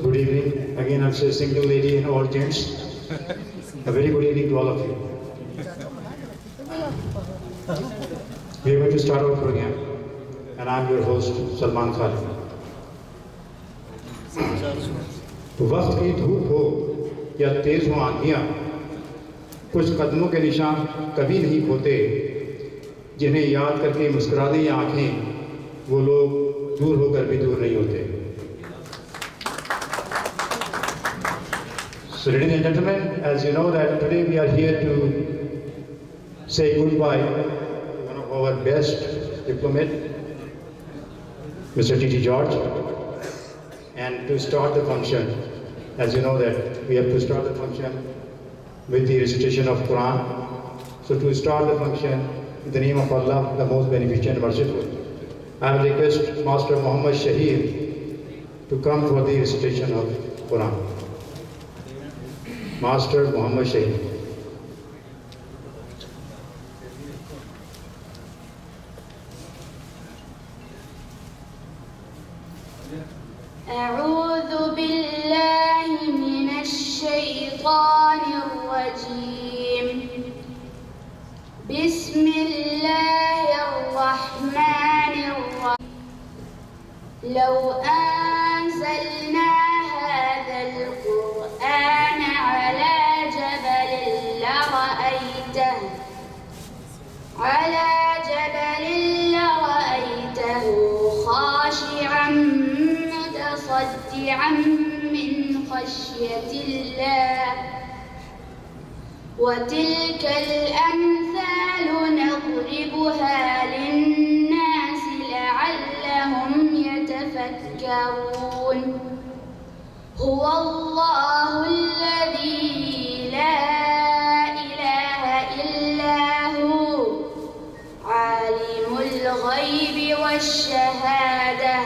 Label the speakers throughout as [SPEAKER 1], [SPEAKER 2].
[SPEAKER 1] Good evening. Again, I'm a single lady and all gents. A very good evening to all of you. We are going to start our program, and I'm your host, Salman Khan. वक्त की धूप हो या तेज हो आंधियाँ, कुछ कदमों के निशान कभी नहीं खोते, जिन्हें याद करके मुस्कुरा दें आँखें, वो लोग दूर होकर भी दूर नहीं होते. So ladies and gentlemen, as you know that today we are here to say goodbye to one of our best diplomat, Mr.TT George, and to start the function, as you know that we have to start the function with the recitation of Quran. So to start the function, in the name of Allah, the most beneficent and merciful, I will request Master Muhammad Shahir to come for the recitation of Quran. Master Muhammad Shahir.
[SPEAKER 2] أعوذ بالله من الشيطان الرجيم. بسم الله الرحمن الرحيم. لو أنزلنا هذا القرآن على جبل لرأيته خاشعا متصدعا من خشية الله. وتلك الأمثال نضربها للناس لعلهم يتفكرون. هو الله الذي لا إله إلا هو عالم الغيب والشهادة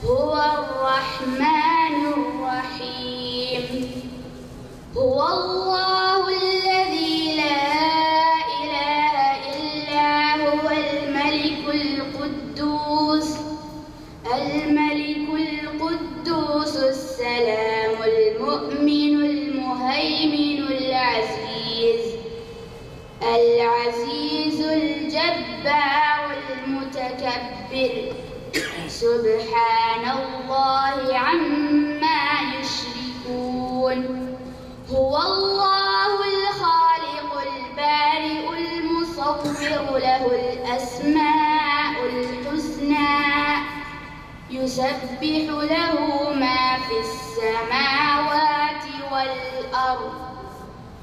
[SPEAKER 2] هو الرحمن الرحيم. هو الله الذي لا إله إلا هو الملك القدوس السلام المؤمن المهيمن العزيز الجبار المتكبر. سبحان الله عما يشركون. هو الله الخالق البارئ المصور له الأسماء الحسنى يسبح له ما في السماوات والأرض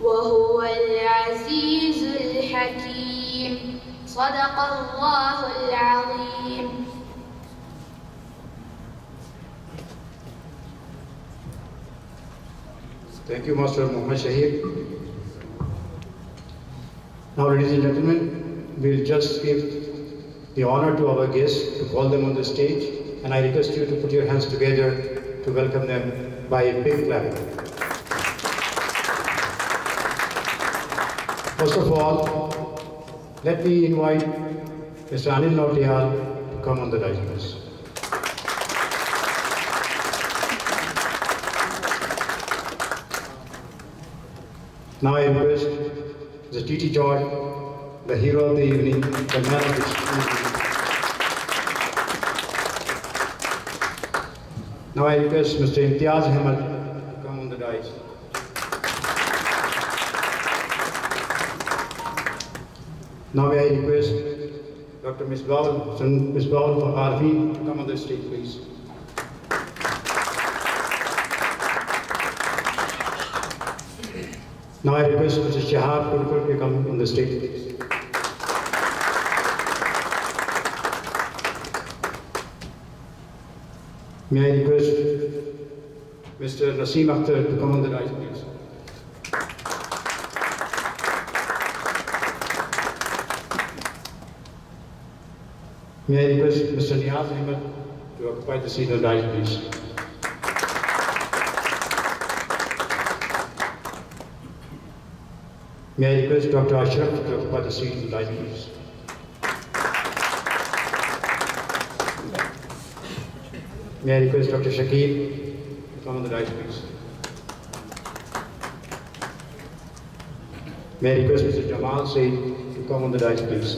[SPEAKER 2] وهو العزيز الحكيم. صدق الله العظيم.
[SPEAKER 1] Thank you, Master Muhammad Shahir. Now, ladies and gentlemen, we'll just give the honor to our guests to call them on the stage, and I request you to put your hands together to welcome them by a big clap. First of all, let me invite Mr. Anil Nautiyal to come on the dais, please. Now I request Mr.TT George, the hero of the evening, the man of the evening. Now I request Mr. Imthias to come on the dais. Now may I request Dr. Misbah Fakharvi to come on the stage, please. Now I request Mr. Shahab to come on the stage, please. May I request Mr. Naseem Akhtar to come on the dais, please. May I request Mr. Niyaz Ahmed to occupy the seat on the dais, please. May I request Dr. Ashraf to occupy the seat on the dais, please. May I request Dr. Shakil to come on the dais, please. May I request Mr. Jamal Said to come on the dais, please.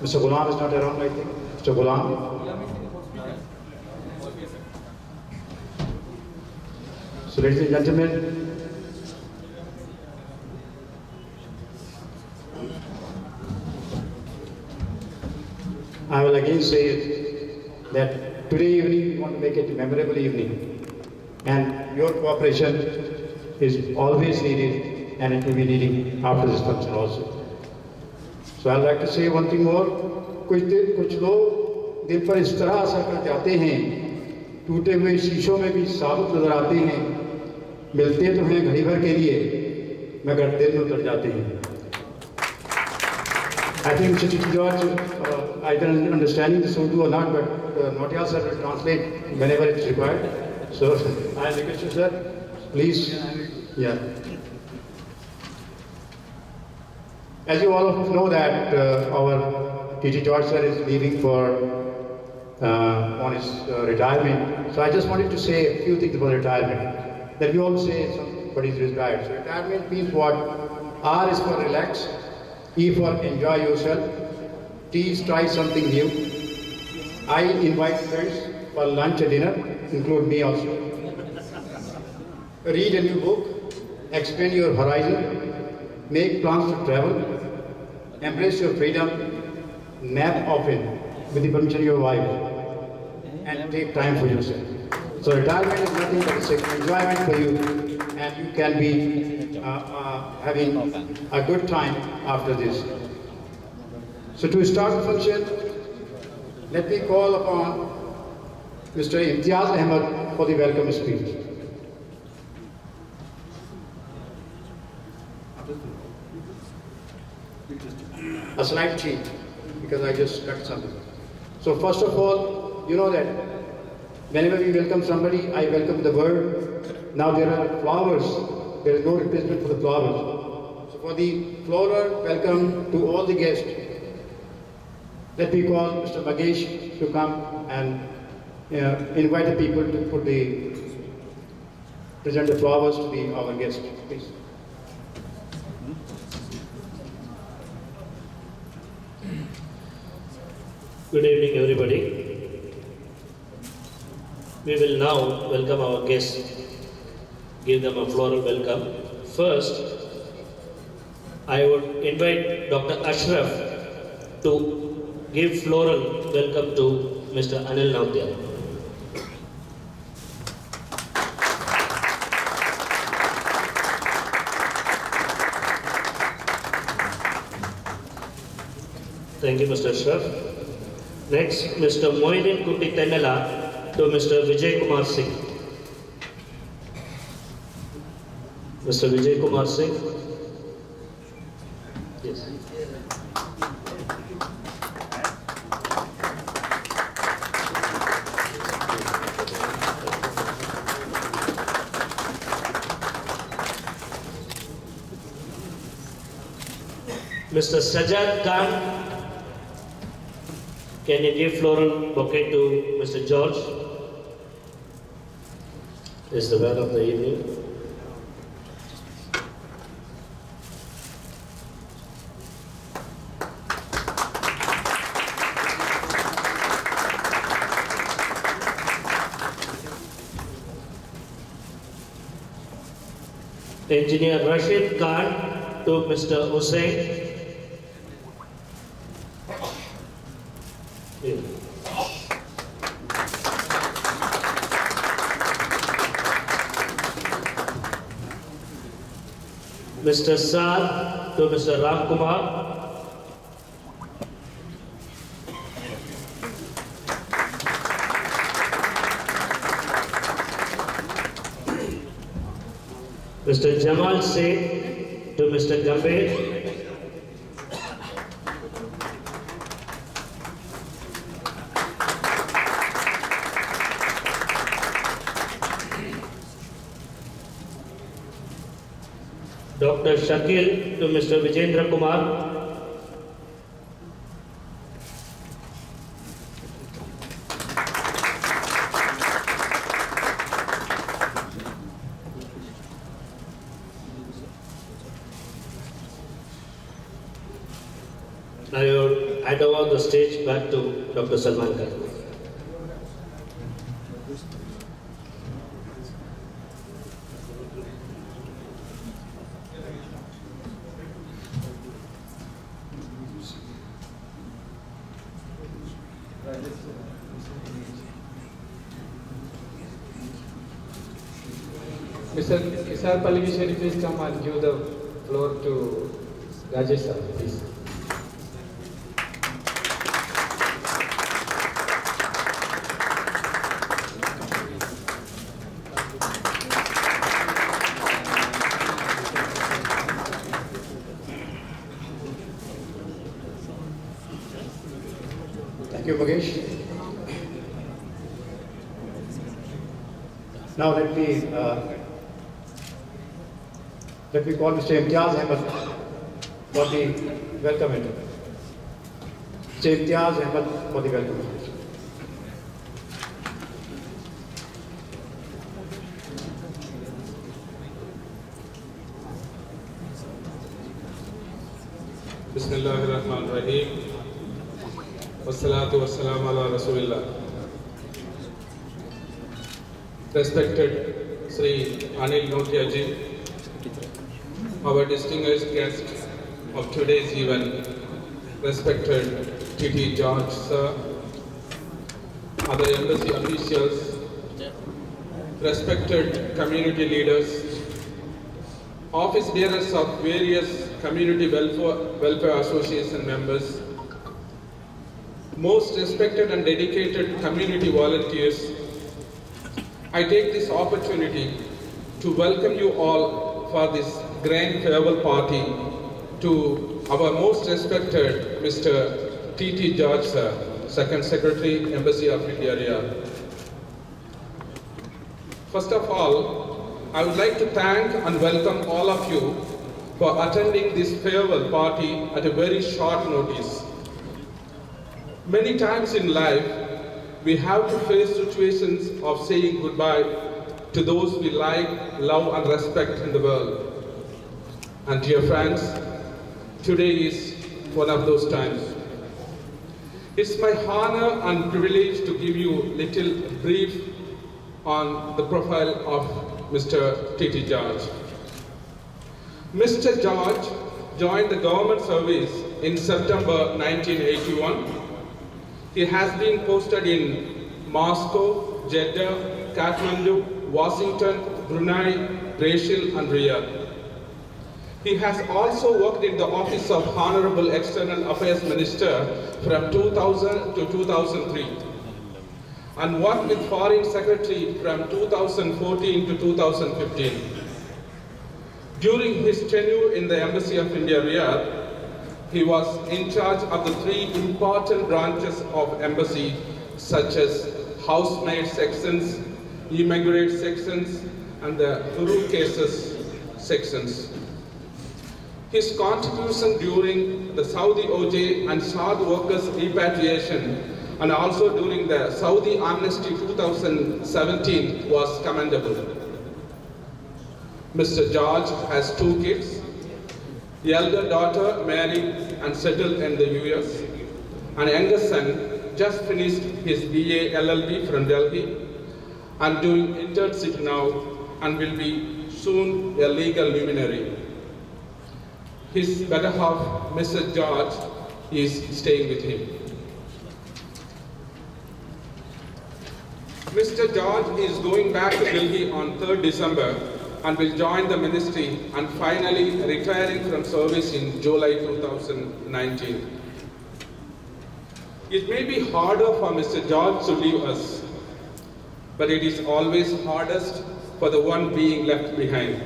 [SPEAKER 1] Mr. Ghulam is not around, I think. Mr. Ghulam. So, ladies and gentlemen, I will again say that today evening we want to make it a memorable evening, and your cooperation is always needed, and it will be needed after this function also. So I'd like to say one thing more. कुछ लोग दिल पर इस तरह असर कर जाते हैं, टूटे हुए शीशों में भी साबुत नजर आते हैं, मिलते तो हैं घड़ी भर के लिए मगर दिल में उतर जाते हैं. I think Mr.TT George, I don't understand this Urdu or not, but Nautiyal sir will translate whenever it's required. So I request you, sir, please. Yeah. As you all know that our TT George sir is leaving for on his retirement. So I just wanted to say a few things about retirement. That we all say somebody is retired. So retirement means what? R is for relax, E for enjoy yourself, T is try something new, I invite friends for lunch or dinner, include me also. Read a new book, expand your horizon, make plans to travel, embrace your freedom, nap often with the permission of your wife, and take time for yourself. So retirement is nothing but it's an enjoyment for you, and you can be having a good time after this. So to start the function, let me call upon Mr. Imthias Ahmed for the welcome speech. A slight change, because I just cut something. So first of all, you know that whenever we welcome somebody, I welcome the bird. Now there are flowers. There is no replacement for the flowers. So for the floral welcome to all the guests, let me call Mr. Magesh to come and invite the people to present the flowers to our guests, please.
[SPEAKER 3] Good evening, everybody. We will now welcome our guests, give them a floral welcome. First, I would invite Dr. Ashraf to give floral welcome to Mr. Anil Nautiyal. Thank you, Mr. Ashraf. Next, Mr. Moidin Kuti Tennala to Mr. Vijay Kumar Singh. Mr. Vijay Kumar Singh. Yes. Mr. Sajjad Khan. Can you give floral bouquet to Mr. George? Is the man of the evening. Engineer Rashid Khan to Mr. Hussain. Mr. Saad to Mr. Ram Kumar. Mr. Jamal Singh to Mr. Gambhir. Dr. Shakil to Mr. Vijendra Kumar. Now you hand over the stage back to Dr. Salman Khan.
[SPEAKER 4] Mr. Isar Palligisheri, please come and give the floor to Rajesh sir, please.
[SPEAKER 1] Thank you, Mukesh. Now let me call Mr. Imthias Ahmed for the welcome interview. Mr. Imthias Ahmed for the welcome interview.
[SPEAKER 5] Bismillahirrahmanirrahim. Wassalatu wassalamu ala Rasulillah. Respected Sri Anil Nautiyal ji, our distinguished guest of today's event, respected TT George sir, other embassy officials, respected community leaders, office bearers of various community welfare association members, most respected and dedicated community volunteers, I take this opportunity to welcome you all for this grand farewell party to our most respected Mr.TT George sir, Second Secretary, Embassy of India Riyadh. First of all, I would like to thank and welcome all of you for attending this farewell party at a very short notice. Many times in life, we have to face situations of saying goodbye to those we like, love and respect in the world. And dear friends, today is one of those times. It's my honor and privilege to give you a little brief on the profile of Mr.TT George. Mr. George joined the government service in September 1981. He has been posted in Moscow, Jeddah, Kathmandu, Washington, Brunei, Brazil and Riyadh. He has also worked in the office of Honorable External Affairs Minister from 2000 to 2003 and worked with Foreign Secretary from 2014 to 2015. During his tenure in the Embassy of India Riyadh, he was in charge of the three important branches of embassy such as housemaid sections, immigrant sections and the Huru cases sections. His contribution during the Saudi OJ and Saudi workers repatriation and also during the Saudi Amnesty 2017 was commendable. Mr. George has two kids. The elder daughter married and settled in the US, and younger son just finished his BA LLB from Delhi and doing internship now and will be soon a legal luminary. His better half, Mr. George, is staying with him. Mr. George is going back to Delhi on 3rd December and will join the ministry and finally retiring from service in July 2019. It may be harder for Mr. George to leave us, but it is always hardest for the one being left behind.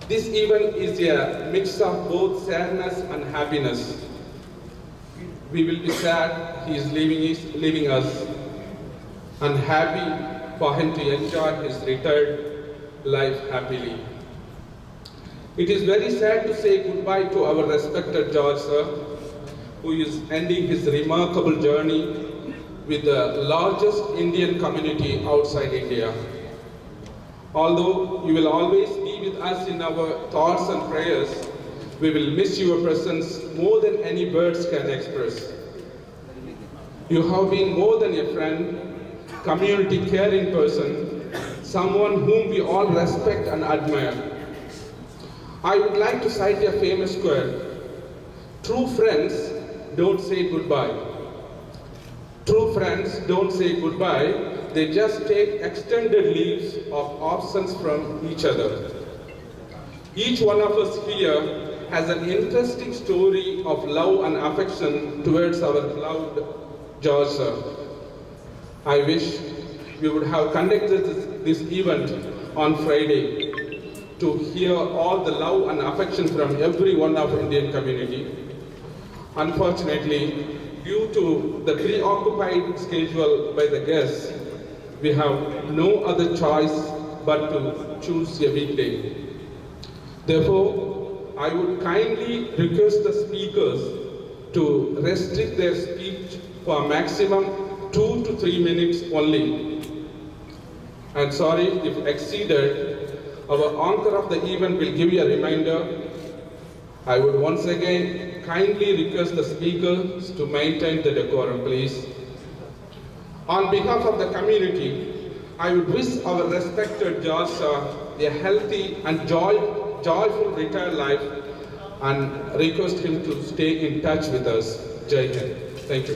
[SPEAKER 5] This event is a mix of both sadness and happiness. We will be sad he is leaving us, and happy for him to enjoy his retired life happily. It is very sad to say goodbye to our respected George sir, who is ending his remarkable journey with the largest Indian community outside India. Although you will always be with us in our thoughts and prayers, We will miss your presence more than any words can express. You have been more than a friend, community caring person, someone whom we all respect and admire. I would like to cite a famous quote: true friends don't say goodbye. True friends don't say goodbye, they just take extended leaves of absence from each other. Each one of us here has an interesting story of love and affection towards our beloved George sir. I wish we would have conducted this event on Friday to hear all the love and affection from every one of Indian community. Unfortunately, due to the preoccupied schedule by the guests, we have no other choice but to choose a weekday. Therefore, I would kindly request the speakers to restrict their speech for a maximum 2 to 3 minutes only. And sorry if exceeded, our anchor of the event will give you a reminder. I would once again kindly request the speakers to maintain the decorum, please. On behalf of the community, I would wish our respected George sir a healthy and joyful retired life and request him to stay in touch with us. Jai Hind. Thank you.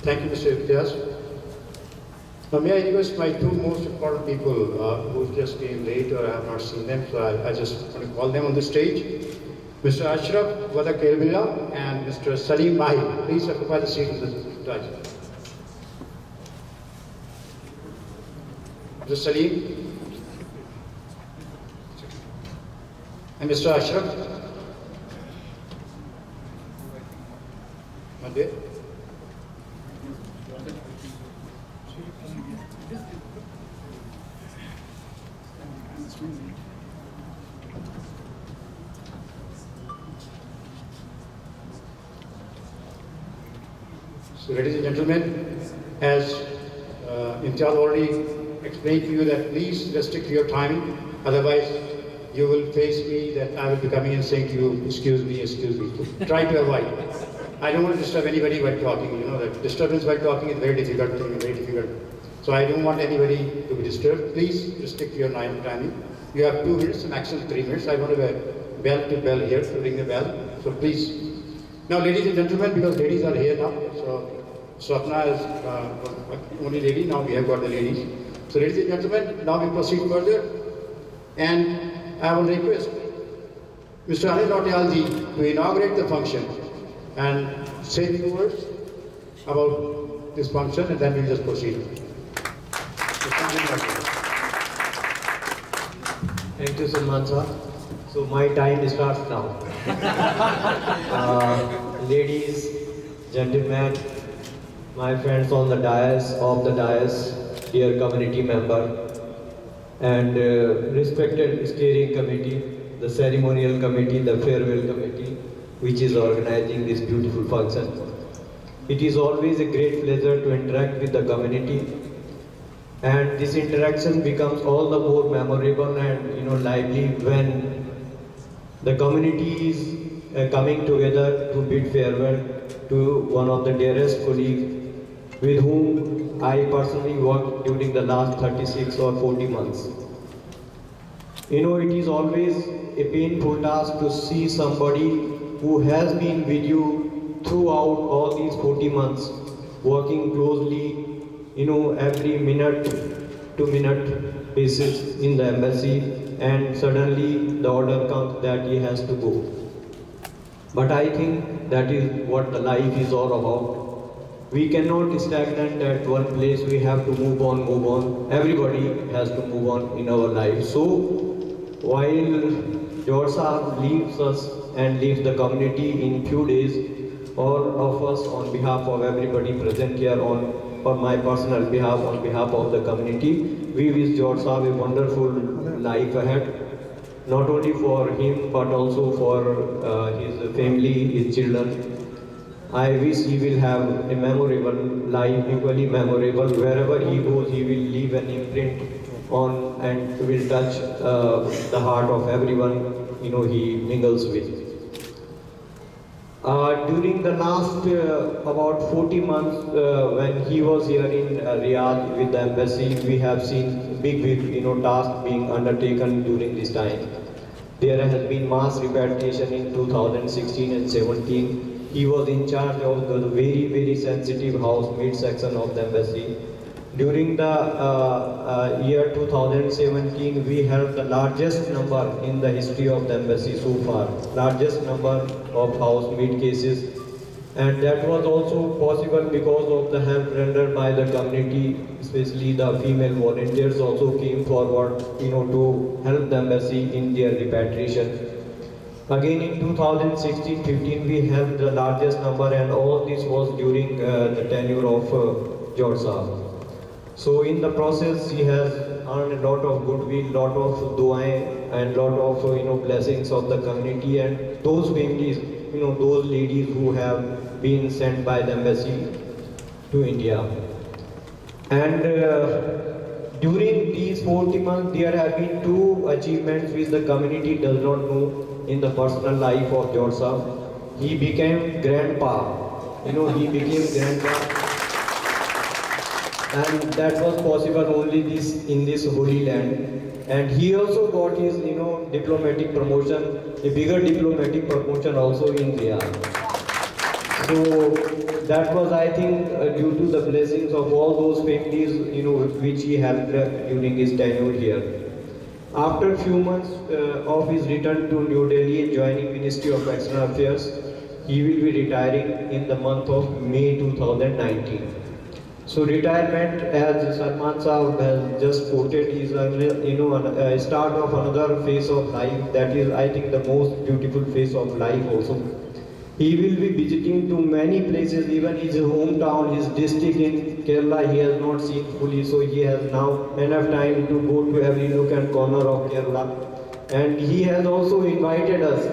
[SPEAKER 1] Thank you, Mr. Imthias. Now, may I request my two most important people who just came late or I have not seen them, so I just want to call them on the stage. Mr. Ashraf Wadakelbila and Mr. Salim Mahi. Please occupy the seat in the dais. Mr. Salim and Mr. Ashraf. Not there? So, ladies and gentlemen, as Imthias already explained to you that please restrict your timing, otherwise you will face me that I will be coming and saying to you, excuse me. Try to avoid. I don't want to disturb anybody while talking. You know that disturbance while talking is very difficult thing, very difficult. So I don't want anybody to be disturbed. Please restrict your timing. You have 2 minutes, maximum 3 minutes. I want a bell to bell here to ring the bell. So please. Now, ladies and gentlemen, because ladies are here now, so Swapna is only lady. Now we have got the ladies. So, ladies and gentlemen, now we proceed further, and I will request Mr. Anil Nautiyal ji to inaugurate the function and say a few words about this function, and then we will just proceed.
[SPEAKER 6] Thank you so much, sir. So my time starts now. Ladies, gentlemen, my friends on the dais, dear community member, and respected steering committee, the ceremonial committee, the farewell committee, which is organizing this beautiful function. It is always a great pleasure to interact with the community, and this interaction becomes all the more memorable and lively when the community is coming together to bid farewell to one of the dearest colleagues with whom I personally worked during the last 36 or 40 months. It is always a painful task to see somebody who has been with you throughout all these 40 months, working closely, every minute to minute basis in the embassy, and suddenly the order comes that he has to go. But I think that is what the life is all about. We cannot stagnate at one place, we have to move on. Everybody has to move on in our life. So, while George Saab leaves us and leaves the community in few days, all of us on behalf of everybody present here on my personal behalf, on behalf of the community, we wish George Saab a wonderful life ahead, not only for him but also for his family, his children. I wish he will have a memorable life, equally memorable. Wherever he goes, he will leave an imprint on and will touch the heart of everyone he mingles with. During the last about 40 months when he was here in Riyadh with the embassy, we have seen big tasks being undertaken during this time. There has been mass repatriation in 2016 and 17. He was in charge of the very sensitive housemaid section of the embassy. During the year 2017, we had the largest number in the history of the embassy so far, largest number of housemaid cases, and that was also possible because of the help rendered by the community, especially the female volunteers also came forward, to help the embassy in their repatriation. Again in 2016-15, we had the largest number, and all this was during the tenure of George Saab. So in the process, he has earned a lot of goodwill, lot of du'ain and lot of blessings of the community and those families, those ladies who have been sent by the embassy to India. And during these 40 months, there have been two achievements which the community does not know in the personal life of George Saab. He became grandpa. He became grandpa. And that was possible only in this holy land. And he also got his diplomatic promotion, a bigger diplomatic promotion also in Riyadh. So that was, I think, due to the blessings of all those families which he helped during his tenure here. After a few months of his return to New Delhi and joining Ministry of External Affairs, he will be retiring in the month of May 2019. So retirement, as Salman Saab has just quoted, is a start of another phase of life. That is, I think, the most beautiful phase of life also. He will be visiting to many places, even his hometown, his district in Kerala, he has not seen fully. So he has now enough time to go to every nook and corner of Kerala. And he has also invited us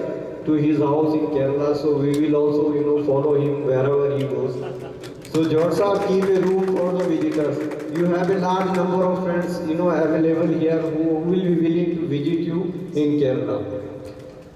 [SPEAKER 6] to his house in Kerala. So we will also, follow him wherever he goes. So George Saab, keep a room for the visitors. You have a large number of friends, available here who will be willing to visit you in Kerala.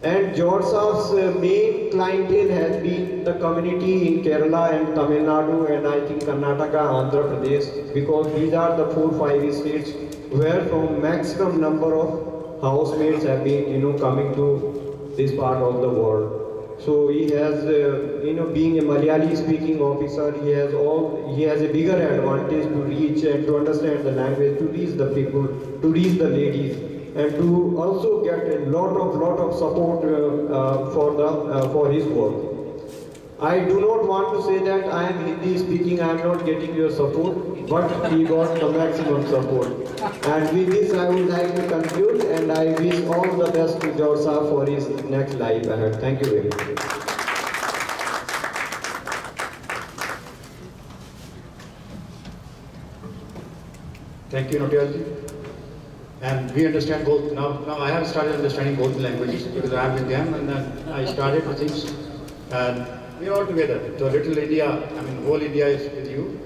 [SPEAKER 6] And George Saab's main clientele has been the community in Kerala and Tamil Nadu and I think Karnataka, Andhra Pradesh, because these are the 4-5 states where from maximum number of housemaids have been, coming to this part of the world. So he has, being a Malayali speaking officer, he has a bigger advantage to reach and to understand the language, to reach the people, to reach the ladies, and to also get a lot of support for his work. I do not want to say that I am Hindi speaking, I am not getting your support, but he got the maximum support. And with this I would like to conclude, and I wish all the best to George Saab for his next life ahead. Thank you very much.
[SPEAKER 1] Thank you, Nautiyal. And we understand both. Now I have started understanding both the languages because I am with them, and then I started with things. And we are all together. So little India, whole India is with you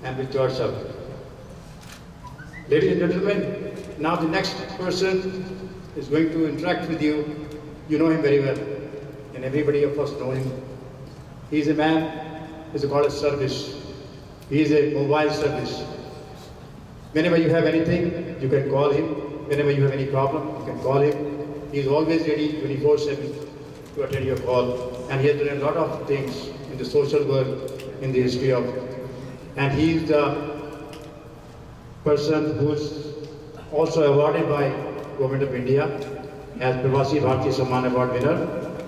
[SPEAKER 1] and with George Saab. Ladies and gentlemen, now the next person is going to interact with you. You know him very well, and everybody of us know him. He is a man, is called a service. He is a mobile service. Whenever you have anything, you can call him. Whenever you have any problem, you can call him. He is always ready 24/7 to attend your call. And he has done a lot of things in the social world, in the history of. And he is the person who is also awarded by Government of India as Pravasi Bharatiya Samman Award winner.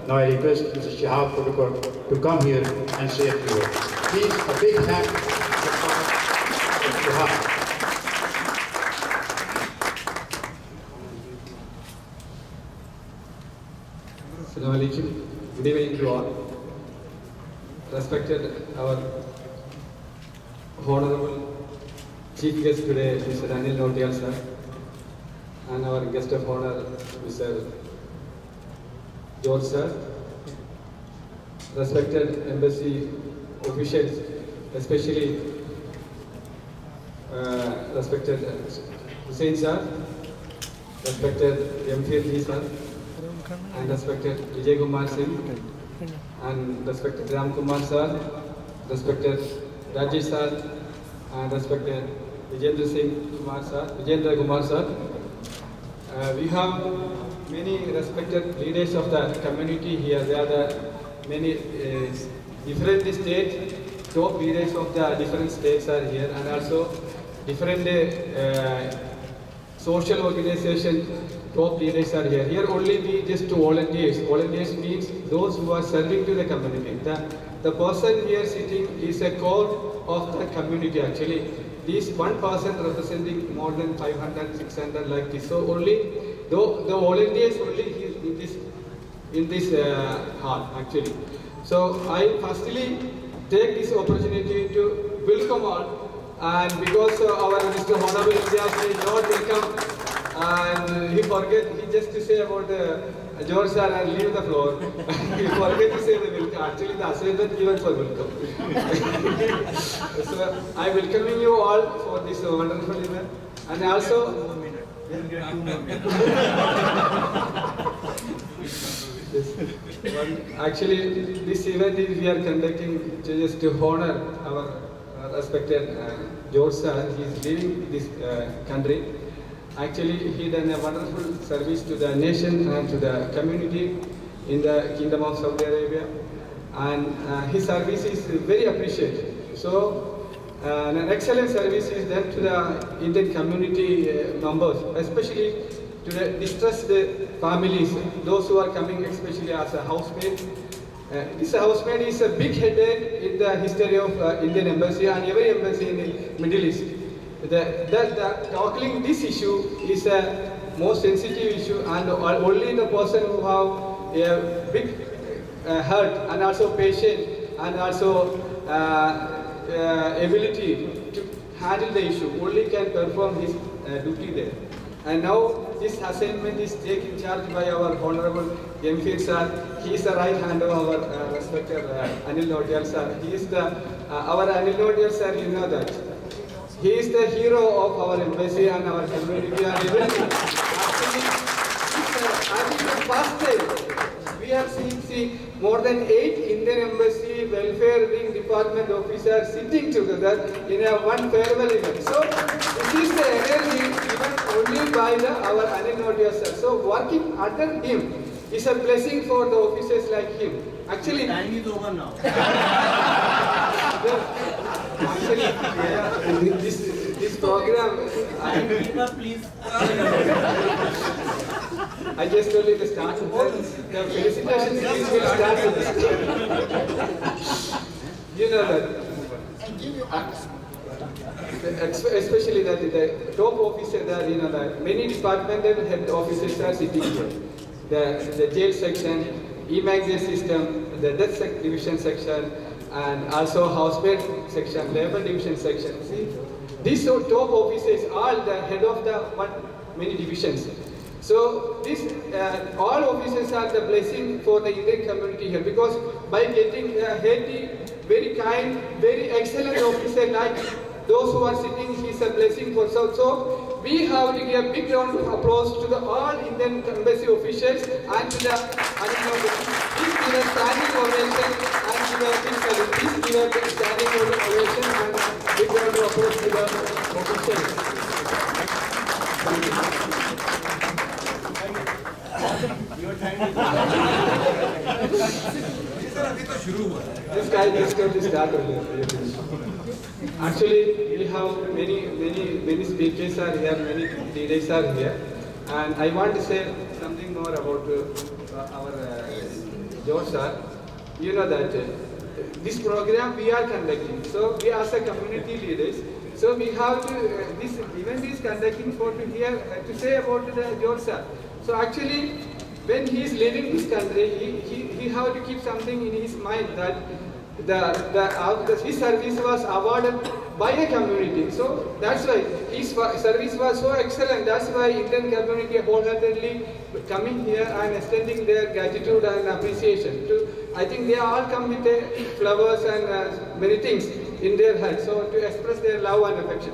[SPEAKER 1] Now I request Mr. Shahab Protocol to come here and say a few words. Please, a big hand for Shahab.
[SPEAKER 4] Assalamu alaikum. Good evening to all. Respected our Honorable Chief Guest today, Mr. Anil Nautiyal sir, and our Guest of Honor, Mr. George sir. Respected Embassy officials, especially respected Hussain sir, respected Imthias sir, and respected Vijay Kumar Singh, and respected Ram Kumar sir, respected Rajesh sir, and respected Vijendra Kumar sir. We have many respected leaders of the community here. There are the many different states, top leaders of the different states are here, and also different social organization top leaders are here. Here only we just volunteers. Volunteers means those who are serving to the community. The person here sitting is a core of the community actually. This one person representing more than 500, 600 like this. So only the volunteers only in this hall actually. So I firstly take this opportunity to welcome all, and because our Mr. Honorable Imthias is not welcome, and he just to say about George sir and leave the floor. He forget to say the welcome. Actually the assignment given for welcome. So I welcome you all for this wonderful event, and also actually this event is we are conducting just to honor our respected George sir. He is leaving this country. Actually, he done a wonderful service to the nation and to the community in the Kingdom of Saudi Arabia, and his service is very appreciated. So, an excellent service is done to the Indian community members, especially to the distressed families, those who are coming especially as a housemaid. This housemaid is a big headache in the history of Indian embassy and every embassy in the Middle East. Tackling this issue is a most sensitive issue, and only the person who have a big heart and also patient and also ability to handle the issue only can perform his duty there. And now this assignment is taken charge by our Honorable Imthias sir. He is the right hand of our respected Anil Nautiyal sir. He is our Anil Nautiyal sir, you know that. He is the hero of our embassy and our community and everything. Actually, I think the first time we have seen more than 8 Indian embassy welfare wing department officers sitting together in a one farewell event. So this is the energy given only by our Anil Nautiyal sir. So working under him is a blessing for the officers like him. Actually, time is over now. Actually, this program, please. I just told you to start with the felicitations speech will start with this. You know that. Especially that the top officer there, you know that many departmental head officers are sitting here. The jail section, e-magazine system, the death division section, and also housemaid section, labor division section. See, these top officers are the head of the many divisions. So this all officers are the blessing for the Indian community here, because by getting a healthy, very kind, very excellent officer like those who are sitting, he is a blessing for us. So we have to give a big round of applause to the all Indian embassy officials and to the please give a standing ovation and give a big salute. Please give a standing ovation and big round of applause to the officials. Your time this guy just got to start earlier. Actually, we have many speakers are here, many leaders are here, and I want to say something more about our George sir. You know that this program we are conducting, so we as a community leaders, so we have to this event is conducting for to hear to say about the George sir. So actually, when he is leaving this country, he have to keep something in his mind that his service was awarded by a community. So that's why his service was so excellent. That's why Indian community wholeheartedly coming here and extending their gratitude and appreciation. I think they all come with flowers and many things in their heart. So to express their love and affection.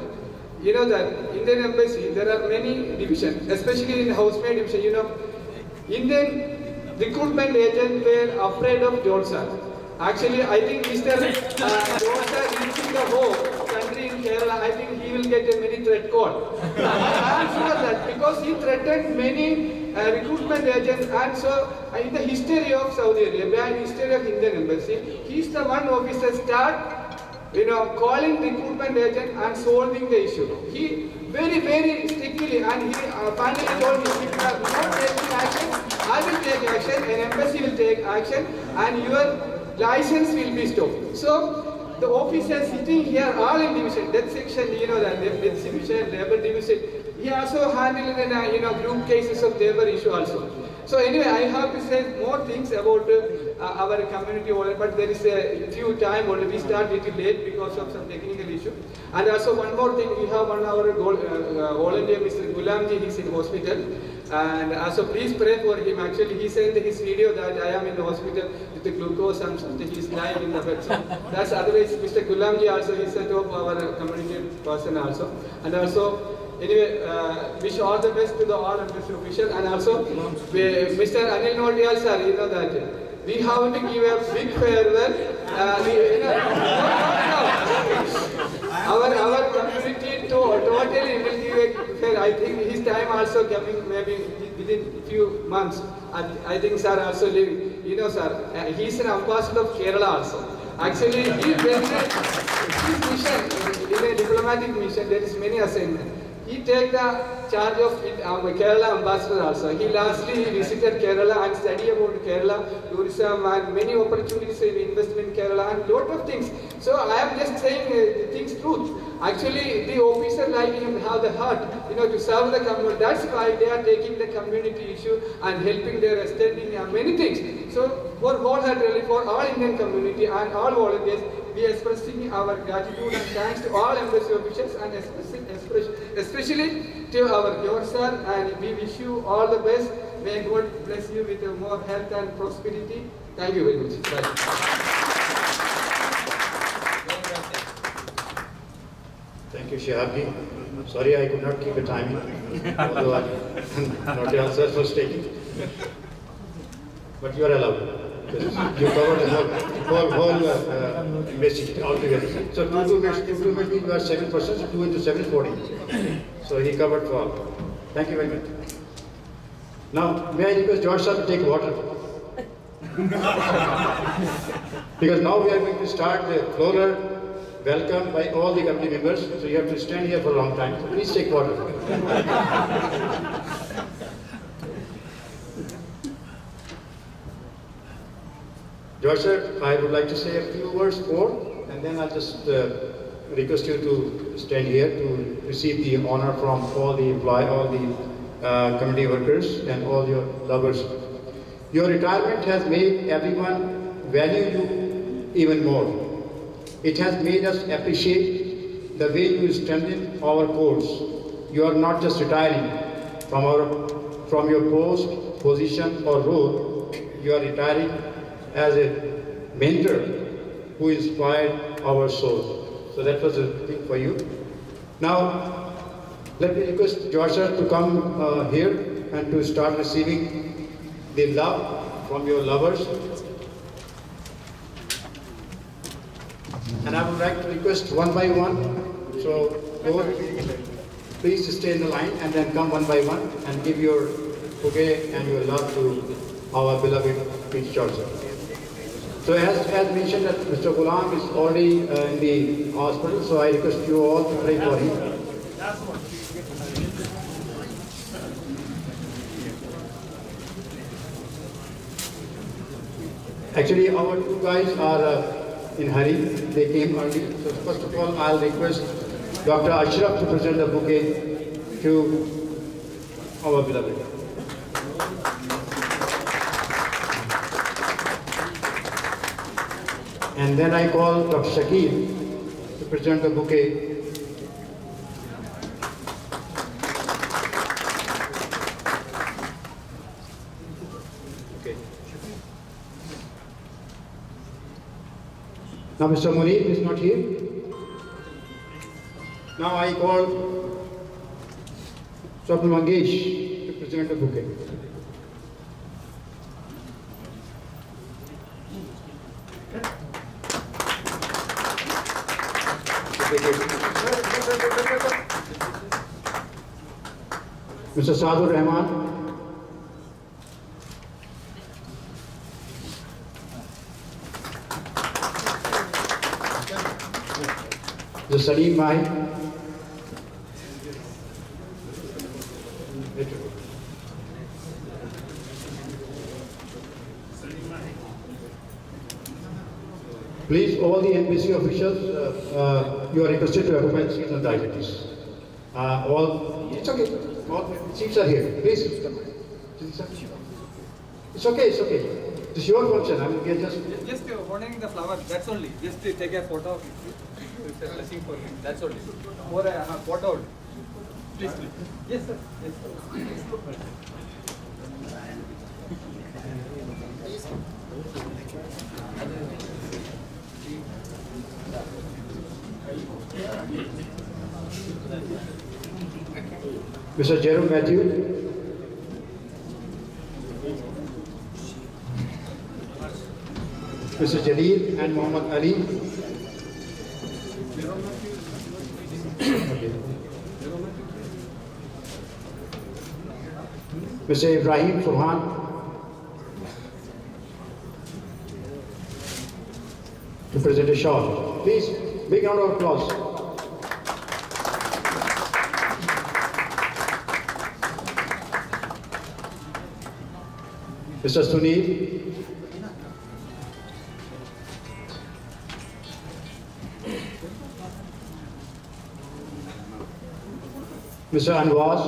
[SPEAKER 4] you know that Indian Embassy, there are many divisions, especially in housemaid division, you know, Indian recruitment agents were afraid of George sir. Actually, I think Mr. George sir reaching the whole country in Kerala, I think he will get a many threat call. I am sure that because he threatened many recruitment agents, and so in the history of Saudi Arabia and history of Indian Embassy, he is the one officer start, you know, calling recruitment agent and solving the issue. He very, very strictly, and he finally told me, if you are not taking action, I will take action, an embassy will take action, and your license will be stopped. So, the officers sitting here, all in division, death section, you know that, death division, labor division, he also handled group cases of labor issue also. So anyway, I have to say more things about our community, but there is a few time only. We start little late because of some technical issue. And also one more thing, we have one our volunteer, Mr. Gulamji, he's in hospital. And also please pray for him. Actually, he said in his video that I am in the hospital with the glucose and something. He's lying in the bed. So that's otherwise, Mr. Gulamji also, he's a top our community person also. And also, anyway, wish all the best to the all embassy officials, and also Mr. Anil Nautiyal sir, you know that we have to give a big farewell. Our community totally will give a fair. I think his time also coming maybe within few months. I think sir also leaving. You know sir, he's an ambassador of Kerala also. Actually, he his mission in a diplomatic mission. There is many assignments. He take the charge of Kerala ambassador also. He lastly visited Kerala and studied about Kerala, tourism and many opportunities in investment in Kerala and lot of things. So I am just saying things truth. Actually, the officer like him have the heart, you know, to serve the community. That's why they are taking the community issue and helping their extending many things. So for wholeheartedly for all Indian community and all volunteers, we are expressing our gratitude and thanks to all embassy officials and especially to our George sir, and we wish you all the best. May God bless you with more health and prosperity. Thank you very much. Bye.
[SPEAKER 1] Thank you, Shahabji. Sorry I could not keep a timing, although Nautiyal sir was taking. But you are allowed. You covered the whole embassy altogether. So 2 minutes you are 7%, so 2 into 7 is 40. So he covered for all. Thank you very much. Now, may I request George sir to take water? Because now we are going to start the floral welcome by all the committee members. So you have to stand here for a long time. So please take water. George sir, I would like to say a few words more, and then I'll just request you to stand here to receive the honor from all the community workers and all your lovers. Your retirement has made everyone value you even more. It has made us appreciate the way you strengthen our cause. You are not just retiring from your post, position or role. You are retiring as a mentor who inspired our souls. So that was a thing for you. Now, let me request George sir to come here and to start receiving the love from your lovers. And I would like to request one by one. So, please stay in the line and then come one by one and give your bouquet and your love to our beloved Prince George sir. So as mentioned that Mr. Ghulam is already in the hospital, so I request you all to pray for him. Actually, our 2 guys are in hurry. They came early. So first of all, I'll request Dr. Ashraf to present the bouquet to our beloved. And then I call Dr. Shakil to present the bouquet. Okay. Now Mr. Munir is not here. Now I call Swapna Mangesh to present the bouquet. Mr. Sadur Rahman. Mr. Salim Mahi. Please, all the embassy officials, you are requested to occupy the seats on the identities. It's okay. All seats are here. Please. It's okay. It's okay. It's your function. I will get just.
[SPEAKER 4] Just holding the flower. That's only. Just take a photo of it. It's a blessing for me. That's only. Or a photo. Please. Yes, sir. Yes, sir.
[SPEAKER 1] Mr. Jerome Matthew. Mr. Jalil and Muhammad Ali. Okay. Mr. Ibrahim Furhan. To present a shot. Please, big round of applause. Mr. Sunil. Mr. Anwaz.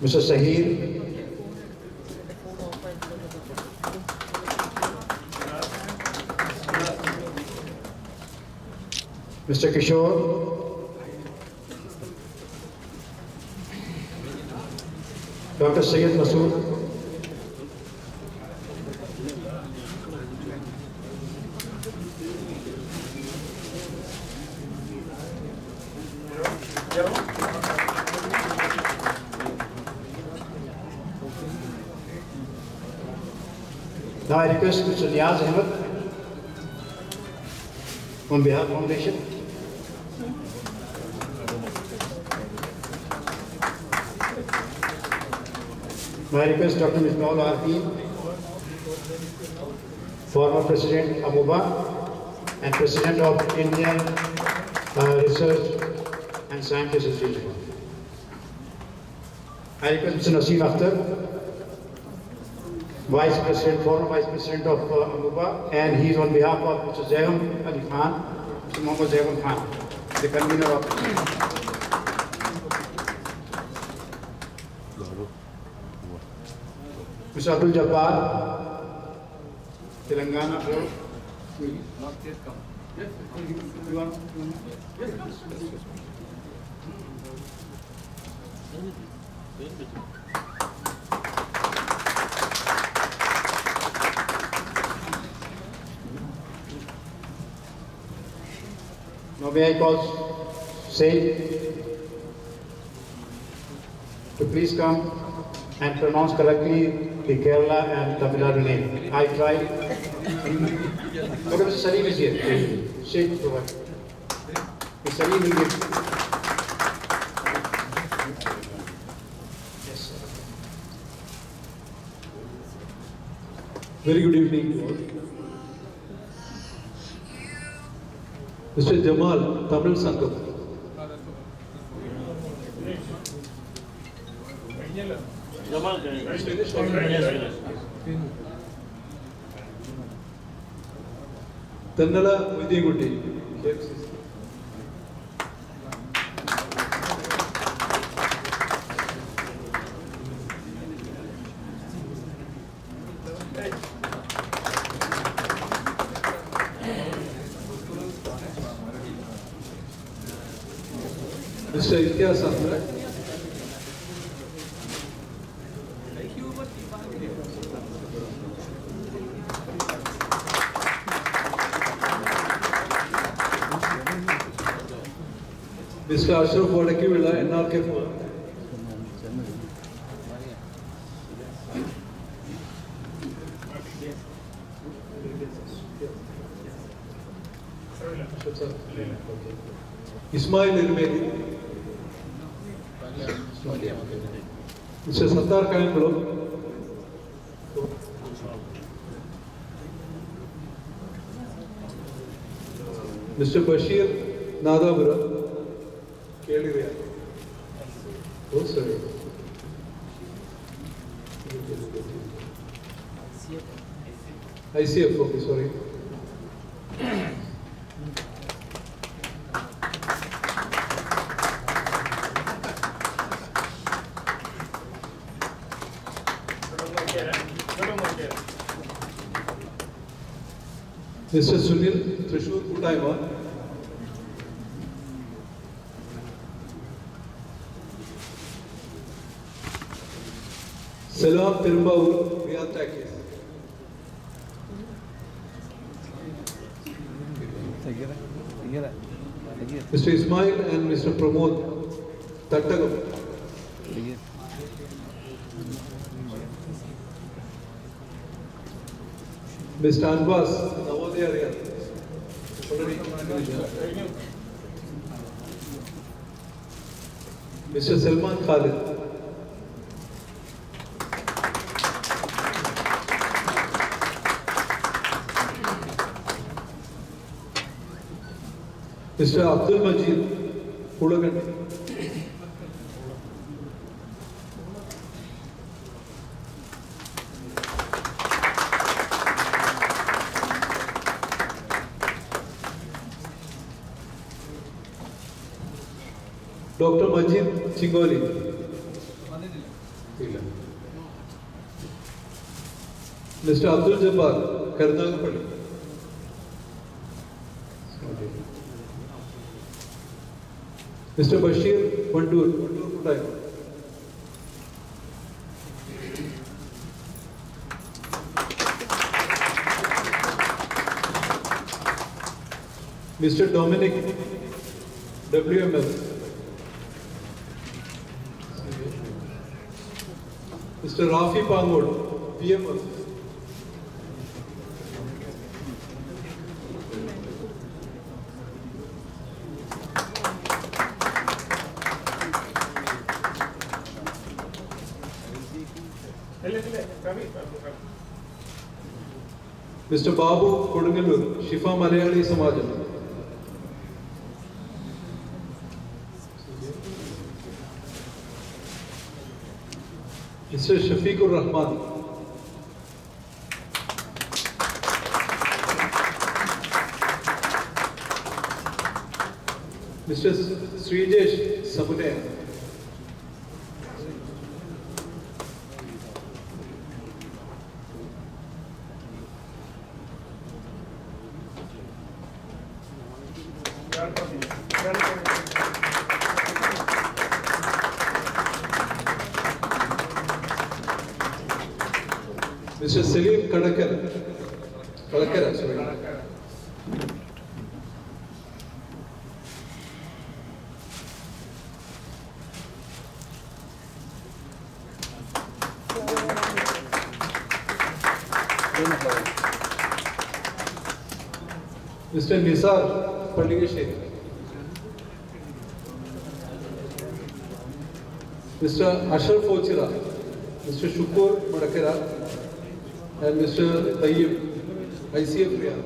[SPEAKER 1] Mr. Sahir. Mr. Kishore. Dr. Syed Masood. Now I request Mr. Niaz Ahmed on behalf of the Foundation. Now I request Dr. Misbahul Arfi, former President Amuba and President of Indian Research and Scientist Institute. I request Mr. Naseem Akhtar, Vice President, former Vice President of Amuba, and he is on behalf of Mr. Zaim Ali Khan, Mr. Muhammad Zaim Khan, the convener of Mr. Abdul Jabbar, Telangana Board.
[SPEAKER 4] Not yet come. Yes.
[SPEAKER 1] You want?
[SPEAKER 4] Yes.
[SPEAKER 1] Now may I call Said to please come and pronounce correctly the Kerala and Tamil Nadu name. I tried. Okay, Mr. Salim is here. Said provide. Mr. Salim will give. Yes, sir.
[SPEAKER 7] Very good evening to all. Mr. Jamal, Tamil Sangam. Tannala Vidigutti. Mr. Imthias. Mr. Ashraf Vadakivilla, NRK Forum. Ismail Irmeli. Mr. Sattar Kayangulam. Mr. Bashir Nadabura. Oh, sorry. ICF, okay, sorry. Mr. Sunil Trishur Kutaima. Salam Tirumbaur, Riyadh Takis. Mr. Ismail and Mr. Pramod Tattagam. Mr. Anbas, Navodaya Riyadh. Mr. Salman Khalid. Mr. Abdul Majid Pulagan. Dr. Majid Chingoli. Mr. Abdul Jabbar Karnagapalli. Mr. Bashir Vandur Kutaima. Mr. Dominic WML. Mr. Rafi Pangod PML. Mr. Babu Kodungalur, Shifa Malayali Samajam. Mr. Shafiqur Rahman. Mr. Srijesh Samunaya. Mr. Salim Kadakara, sorry. Mr. Nisar Palligashe. Mr. Ashraf Ochira, Mr. Shukur Madakera, and Mr. Tayyib, ICF Riyadh.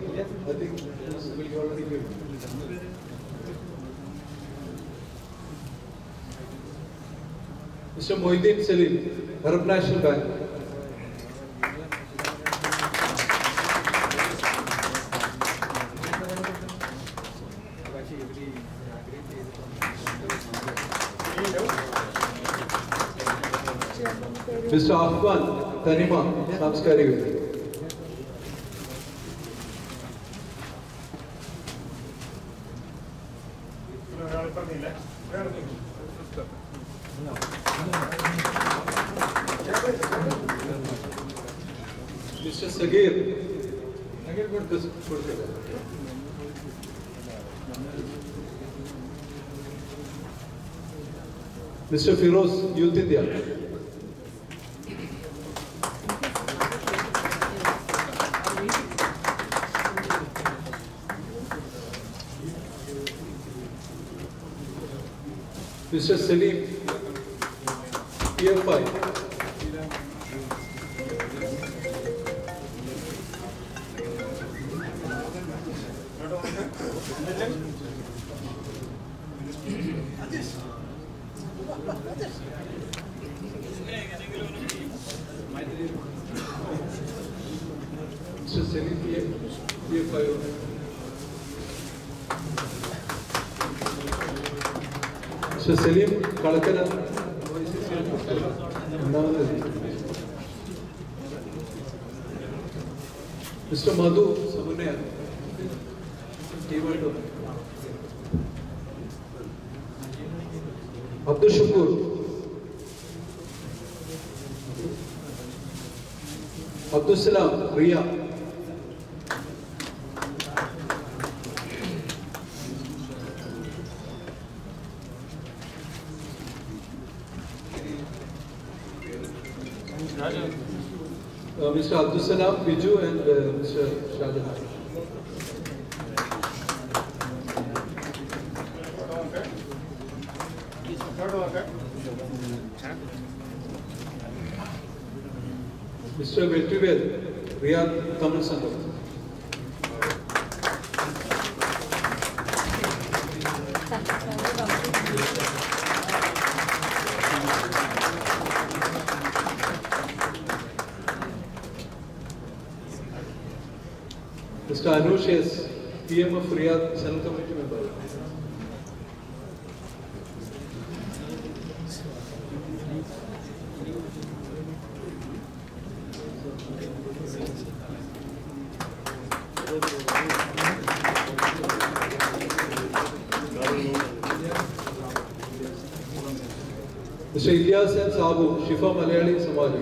[SPEAKER 7] I think this will be already given. Mr. Mohiddin Salim, Arab National Bank. Mr. Afghan Tanima, Samskari. Mr. Sagir. Mr. Firoz, Youth India. Mr. Salim, PFI. Mr. Salim, PFI. Mr. Salim, Kalakala. Mr. Madhu, Samunaya. Abdul Shakur. Abdul Salam, Riya. Mr. Abdul Salam, Biju, and Mr. Shahjahan. Mr. Vetrivel, Riyadh, Tamil Sangam. Mr. Anush S, PM of Riyadh, Central Committee member. Mr. Imthias and Sabu, Shifa Malayali Somali.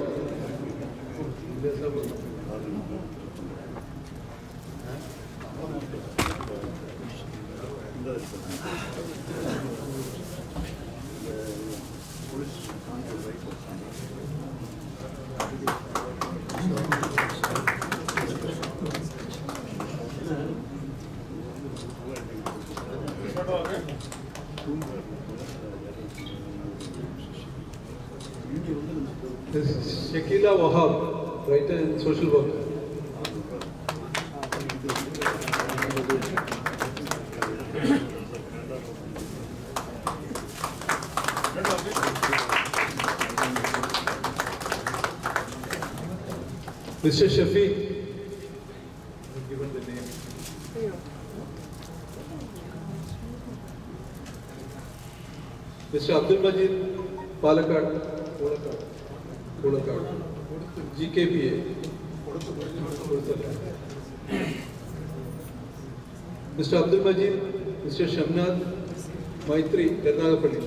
[SPEAKER 7] This is Shakila Wahab, writer and social worker. Mr. Shafiq, given the name. Mr. Abdul Majid, Palakkad. GKPA. Mr. Abdul Majid, Mr. Shamnad, Maitri, Karnataka.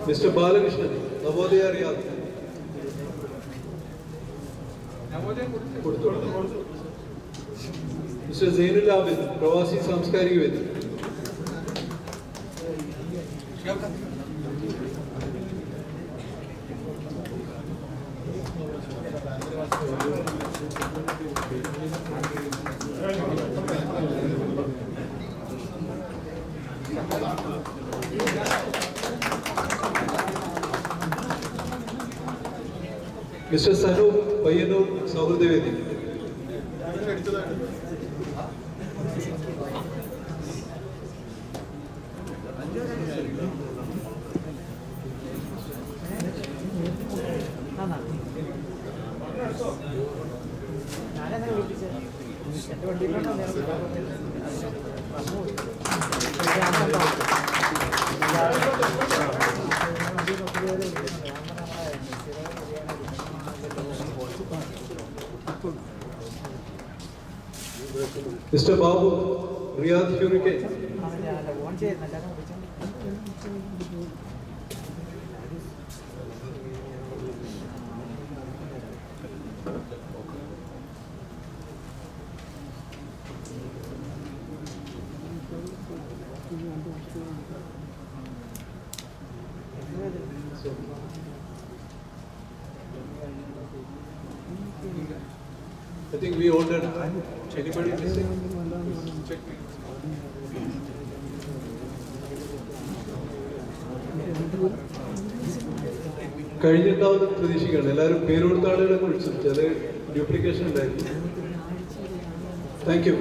[SPEAKER 7] Mr. Balakrishnan, Navodaya Riyadh. Mr. Zainul Abid, Pravasi Samskari Ved. Mr. Sanu Payanur Saurudevedi. Mr. Babu, Riyadh Hurricane. I think we all done. Anybody missing? Check. കഴിഞ്ഞിട്ടാവുന്ന പ്രതീക്ഷിക്കുകയാണ് എല്ലാവരും പേര് കൊടുത്ത ആളുകളെ വിളിച്ചു ചില duplication ഉണ്ടായിരുന്നു. Thank you.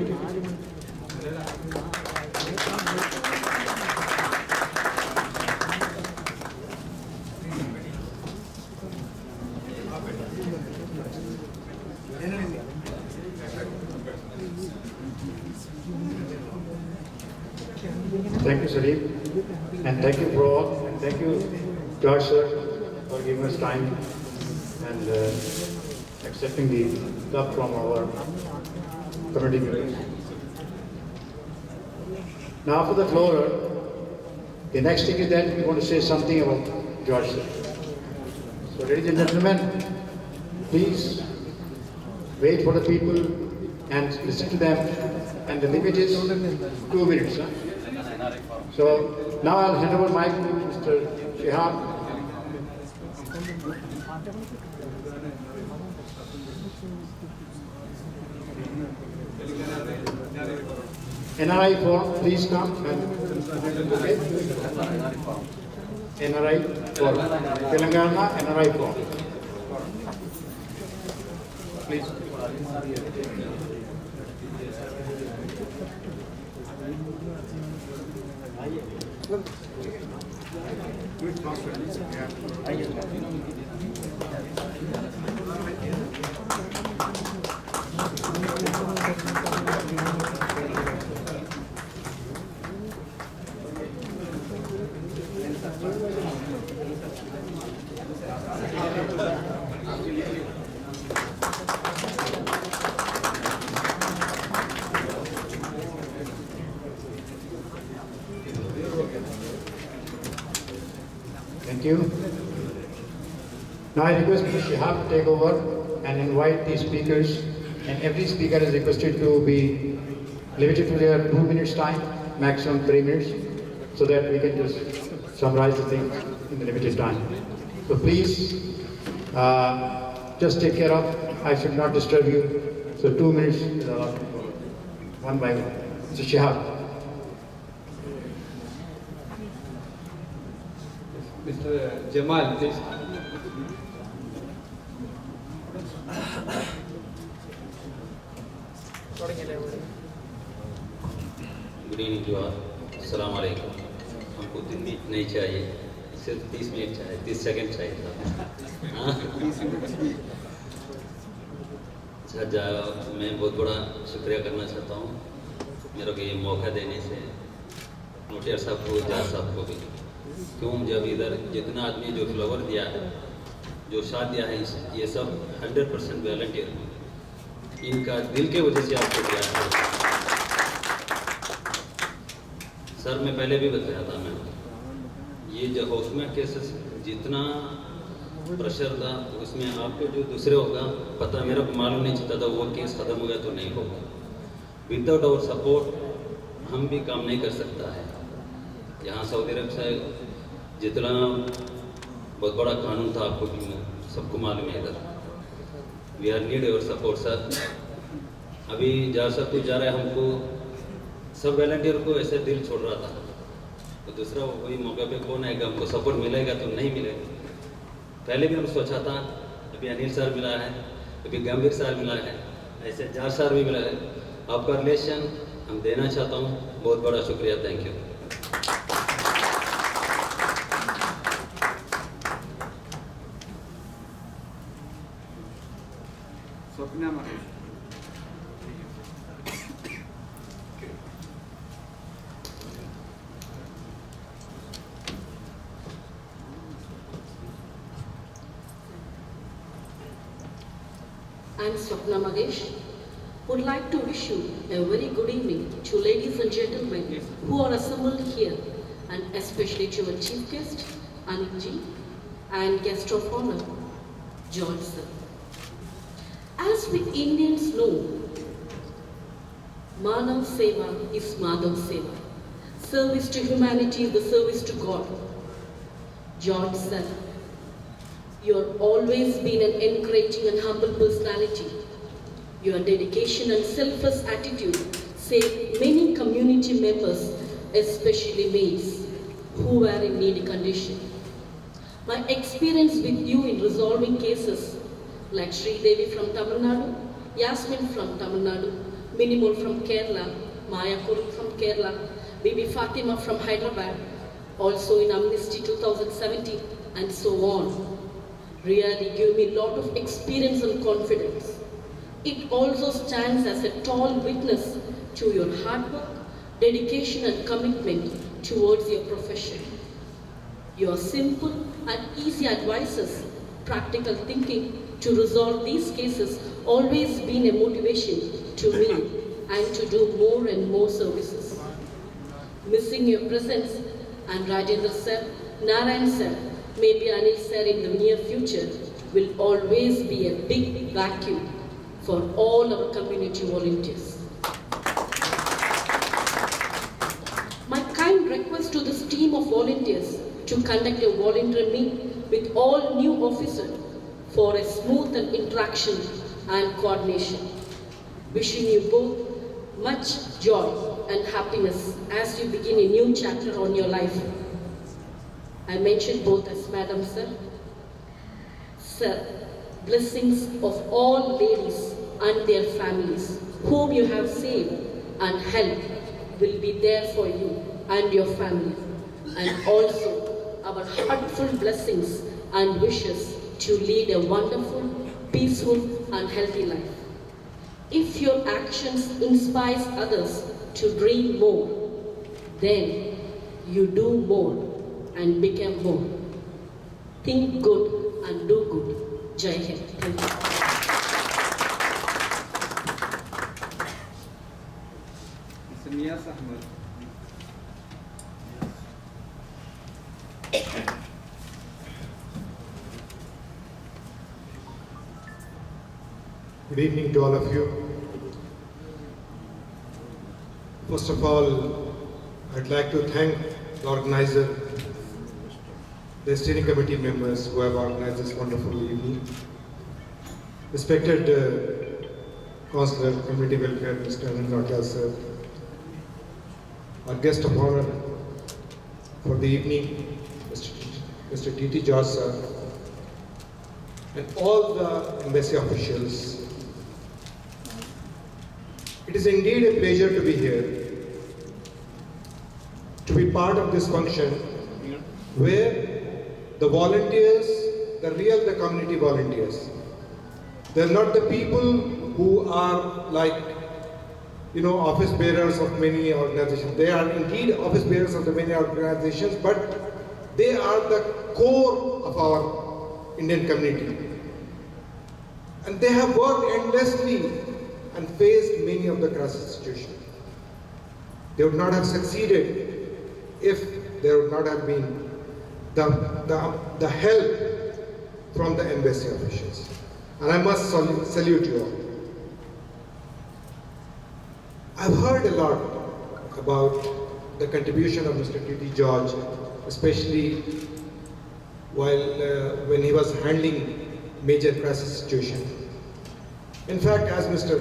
[SPEAKER 1] Thank you, Salim, and thank you for all, and thank you, George sir, for giving us time and accepting the love from our community members. Now for the floor, the next thing is that we want to say something about George sir. So ladies and gentlemen, please wait for the people and listen to them, and the limit is 2 minutes. Huh? So now I'll hand over mic to Mr. Shihab. NRI form, please come. Okay. NRI form. Telangana NRI form. Please. Thank you. Now I request Mr. Shihab to take over and invite the speakers, and every speaker is requested to be limited to their 2 minutes time, maximum 3 minutes, so that we can just summarize the things in the limited time. So please, just take care of, I should not disturb you, so 2 minutes is allowed, one by one. Mr. Shihab.
[SPEAKER 4] Mr. Jamal, please.
[SPEAKER 8] Good evening to all, अस्सलाम वालेकुम। हमको 3 minute नहीं चाहिए, सिर्फ 30 minute चाहिए, 30 second चाहिए था। अच्छा, मैं बहुत बड़ा शुक्रिया करना चाहता हूँ मेरे को ये मौका देने से, नोटियाल साहब को, जाज साहब को भी। क्यों, जब इधर जितना आदमी जो फ्लावर दिया है, जो साथ दिया है, ये सब 100% वॉलंटियर, इनका दिल के वजह से आपको दिया है। सर मैं पहले भी बताया था, मैं ये जो हाउसमेट केसेस जितना प्रेशर था उसमें आपको जो दूसरे होगा पता, मेरा को मालूम नहीं चलता था वो केस ख़त्म हो गया तो नहीं होगा। विदाउट आवर सपोर्ट हम भी काम नहीं कर सकता है। यहाँ सऊदी अरब से जितना बहुत बड़ा कानून था आपको भी सबको मालूम है इधर। We are need your support sir. अभी जा सब कुछ जा रहा है, हमको सब वॉलंटियर को ऐसे दिल छोड़ रहा था, तो दूसरा वही मौके पे कौन आएगा, हमको सपोर्ट मिलेगा तो नहीं मिलेगा। पहले भी हम सोचा था, अभी अनिल सर मिला है, अभी गंभीर सर मिला है, ऐसे 4 सर भी मिला है। आपका रिलेशन हम देना चाहता हूँ, बहुत बड़ा शुक्रिया, thank you.
[SPEAKER 4] Swapna Mahesh.
[SPEAKER 9] I'm Swapna Magesh, would like to wish you a very good evening to ladies and gentlemen who are assembled here, and especially to our chief guest, Anil ji, and guest of honor, George sir. As we Indians know, Manav Seva is Madhav Seva. Service to humanity is the service to God. George sir, you have always been an encouraging and humble personality. Your dedication and selfless attitude saved many community members, especially maids, who were in needy condition. My experience with you in resolving cases like Sri Devi from Tamil Nadu, Yasmin from Tamil Nadu, Minimol from Kerala, Maya Kuru from Kerala, Bibi Fatima from Hyderabad, also in Amnesty 2017, and so on, really gave me a lot of experience and confidence. It also stands as a tall witness to your hard work, dedication and commitment towards your profession. Your simple and easy advices, practical thinking to resolve these cases always been a motivation to me and to do more and more services. Missing your presence, and Rajendra sir, Narayan sir, maybe Anil sir in the near future, will always be a big vacuum for all our community volunteers. My kind request to this team of volunteers to conduct a volunteer meet with all new officers for a smooth and interaction and coordination. Wishing you both much joy and happiness as you begin a new chapter on your life. I mentioned both as Madam Sir. Sir, blessings of all ladies and their families whom you have saved and helped will be there for you and your family, and also our heartful blessings and wishes to lead a wonderful, peaceful and healthy life. If your actions inspire others to dream more, then you do more and become more. Think good and do good. Jai Hind. Thank you.
[SPEAKER 4] Imthias Ahmed.
[SPEAKER 1] Good evening to all of you. First of all, I'd like to thank the organizer, the steering committee members who have organized this wonderful evening. Respected Counsellor, Community Welfare, Mr. Anil Nautiyal sir, our guest of honor for the evening, Mr.TT George sir, and all the embassy officials. It is indeed a pleasure to be here, to be part of this function where the volunteers, the community volunteers, they're not the people who are like, office bearers of many organizations. They are indeed office bearers of the many organizations, but they are the core of our Indian community. And they have worked endlessly and faced many of the crisis situations. They would not have succeeded if there would not have been the help from the embassy officials. And I must salute you all. I've heard a lot about the contribution of Mr.TT George, especially when he was handling major crisis situation. In fact, as Mr.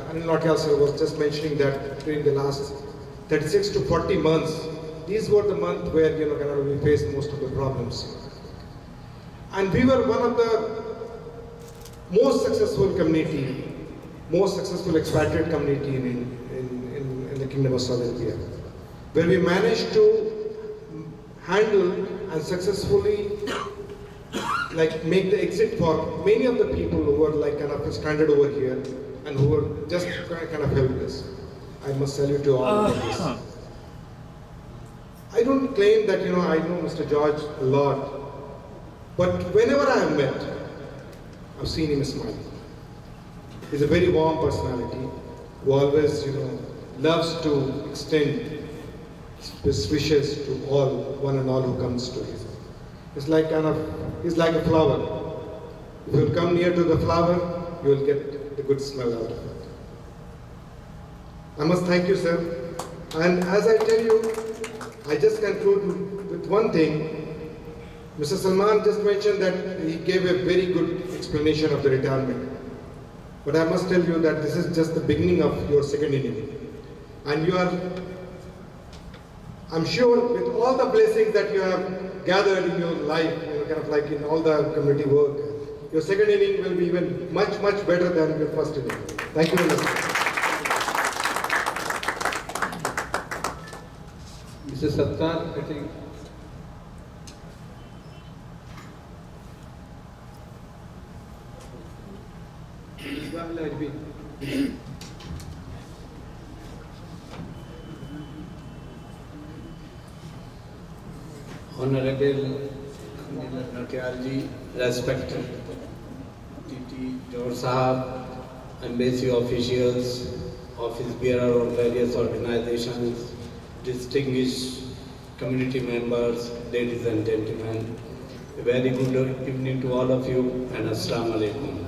[SPEAKER 1] Anil Nautiyal sir was just mentioning that during the last 36 to 40 months, these were the months where we faced most of the problems. And we were one of the most successful community, most successful expatriate community in the Kingdom of Saudi Arabia, where we managed to handle and successfully make the exit for many of the people who were stranded over here and who were just helpless. I must salute you all for this. I don't claim that I know Mr. George a lot, but whenever I have met, I've seen him smile. He's a very warm personality.
[SPEAKER 10] who always, loves to extend his wishes to all, one and all who comes to him. It's like he's like a flower. If you come near to the flower, you will get the good smell out of it. I must thank you, sir. And as I tell you, I just conclude with one thing. Mr. Salman just mentioned that he gave a very good explanation of the retirement. But I must tell you that this is just the beginning of your second inning. And you are, I'm sure, with all the blessings that you have gathered in your life, kind of like in all the community work, your second inning will be even much, much better than your first inning. Thank you very much.
[SPEAKER 4] Mr. Sattar, I think.
[SPEAKER 11] Honorable Anil Nautiyal ji, respected TT George Sahab, embassy officials, office bearer of various organizations, distinguished community members, ladies and gentlemen, a very good evening to all of you and Assalamu alaikum.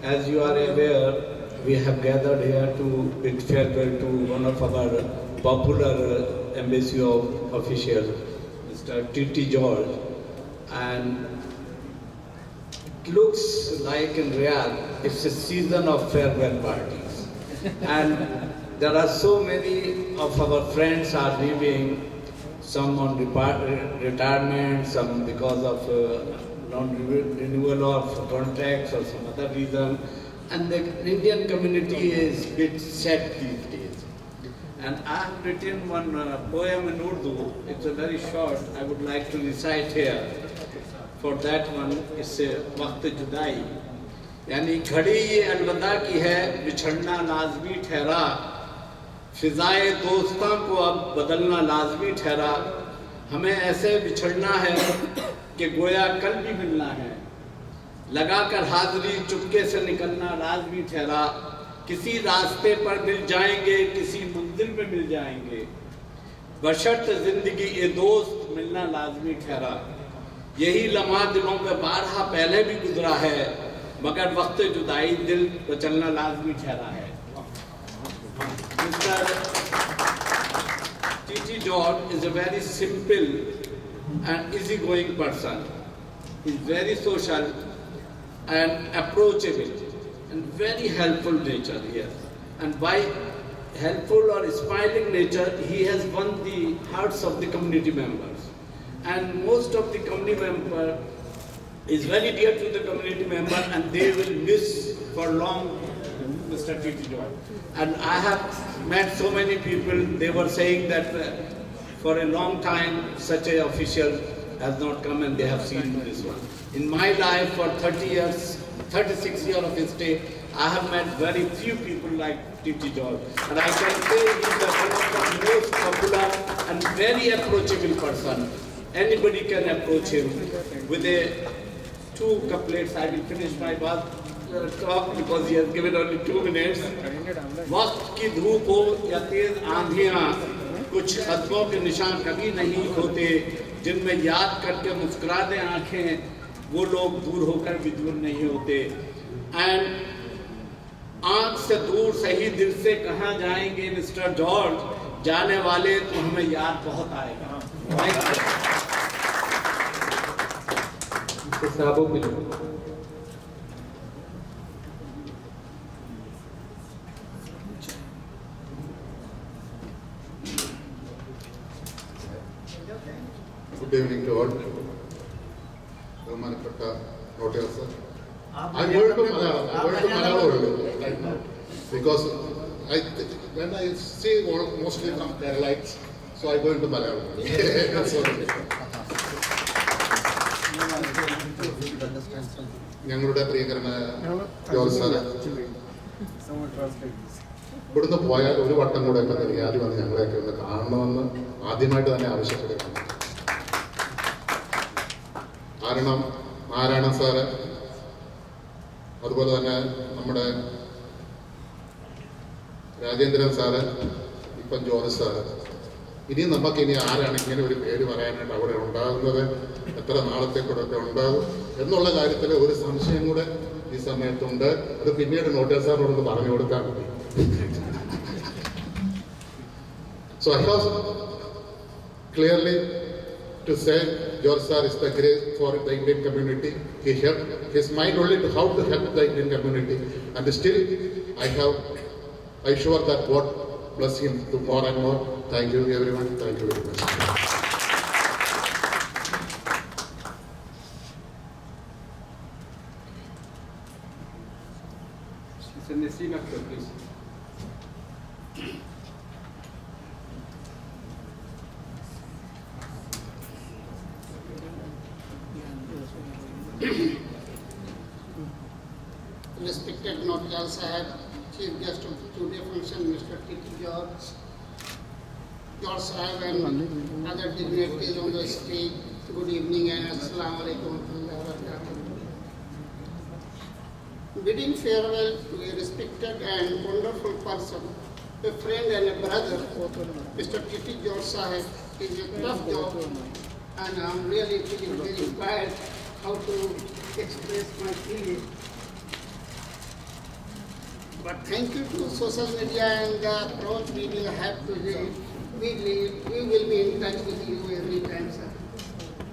[SPEAKER 11] As you are aware, we have gathered here to bid farewell to one of our popular embassy official, Mr.TT George, and it looks like in Riyadh it's a season of farewell parties, and there are so many of our friends are leaving, some on retirement, some because of non-renewal of contracts or some other reason, and the Indian community is a bit sad these days. And I have written one poem in Urdu. It's a very short. I would like to recite here. For that one, it's Waqt Judai. यानी घड़ी ये अलविदा की है, बिछड़ना लाजमी ठहरा, फिजाए दोस्तां को अब बदलना लाजमी ठहरा, हमें ऐसे बिछड़ना है कि गोया कल भी मिलना है, लगाकर हाजिरी चुपके से निकलना लाजमी ठहरा, किसी रास्ते पर मिल जाएंगे, किसी मंजिल पे मिल जाएंगे, बशर्त जिंदगी ये दोस्त मिलना लाजमी ठहरा, यही लम्हा दिलों पे बारहा पहले भी गुजरा है, मगर वक्त जुदाई दिल बचलना लाजमी ठहरा है. Mr. TT George is a very simple and easygoing person. He is very social and approachable and very helpful nature, yes. And by helpful or smiling nature, he has won the hearts of the community members. And most of the community member is very dear to the community member, and they will miss for long Mr. TT George. And I have met so many people, they were saying that for a long time such an official has not come and they have seen this one. In my life for 30 years, 36 years of history, I have met very few people like TT George. And I can say he is one of the most popular and very approachable person. Anybody can approach him. With two couplets, I will finish my talk because he has given only 2 minutes. वक्त की धूप हो या तेज आंधियां, कुछ कदमों के निशान कभी नहीं होते, जिनमें याद करके मुस्कुरा दे आंखें, वो लोग दूर होकर भी दूर नहीं होते. एंड आंख से दूर सही दिल से कहाँ जाएंगे मिस्टर जॉर्ज, जाने वाले तो हमें याद बहुत आएगा.
[SPEAKER 12] Good evening to all. Bhagwanapetta Nautiyal sir. I'm going to Malayalam right now because when I see mostly from Keralites, so I go into Malayalam. Sorry. ഞങ്ങളുടെ പ്രിയങ്കരനായ ജോർജ് സാറ് ഇവിടുന്ന് പോയാൽ ഒരു വട്ടം കൂടെ ഒക്കെ റിയാദ് വന്ന് ഞങ്ങളെയൊക്കെ ഒന്ന് കാണണമെന്ന് ആദ്യമായിട്ട് തന്നെ ആവശ്യപ്പെടുകയാണ്. കാരണം നാരായണൻ സാറ്, അതുപോലെ തന്നെ നമ്മുടെ രാജേന്ദ്രൻ സാറ്, ഇപ്പം ജോർജ് സാറ്. ഇനി നമുക്കിനി ആരാണ് ഇങ്ങനെ ഒരു പേര് പറയാനായിട്ട് അവിടെ ഉണ്ടാകുന്നത്, എത്ര നാളത്തേക്കൂടൊക്കെ ഉണ്ടാകും എന്നുള്ള കാര്യത്തിൽ ഒരു സംശയം കൂടെ ഈ സമയത്തുണ്ട്. അത് പിന്നീട് നോട്ടീസ് സാറിനോടൊന്ന് പറഞ്ഞു കൊടുക്കാൻ മതി. So I have clearly to say George sir is the great for the Indian community. He helped his mind only to how to help the Indian community, and still I sure that God bless him to more and more. Thank you everyone. Thank you very much.
[SPEAKER 4] Send the scene up here, please.
[SPEAKER 13] Respected Nautiyal Sahib, Chief Guest of today function, Mr.TT George, George Sahib and other dignitaries on the stage, good evening and Assalamu alaikum wa barakatuh. Bidding farewell to a respected and wonderful person, a friend and a brother, Mr.TT George Sahib, is a tough job, and I'm really feeling very inspired how to express my feelings. But thank you to social media and the approach we will have today. We will be in touch with you every time, sir.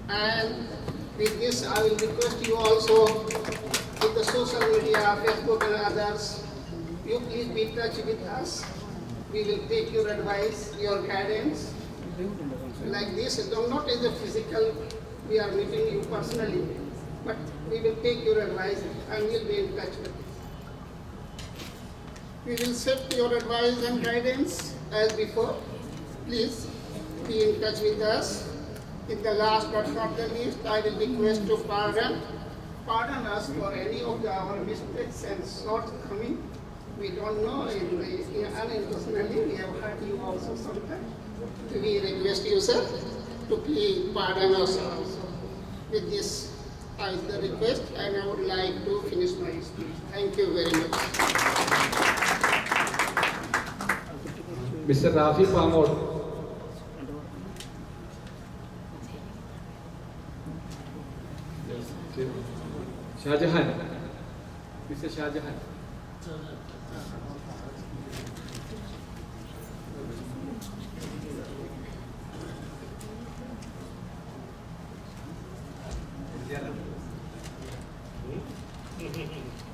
[SPEAKER 13] And with this, I will request you also, with the social media, Facebook and others, you please be in touch with us. We will take your advice, your guidance. Like this, not as a physical, we are meeting you personally, but we will take your advice and we will be in touch with you. We will accept your advice and guidance as before. Please be in touch with us. In the last but not the least, I will request to pardon us for any of our mistakes and shortcomings. We don't know, unintentionally, we have hurt you also sometimes. We request you, sir, to please pardon us also. With this, I the request, and I would like to finish my speech. Thank you very much.
[SPEAKER 4] Mr. Rafi Pamod. Shahjahan. Mr. Shahjahan.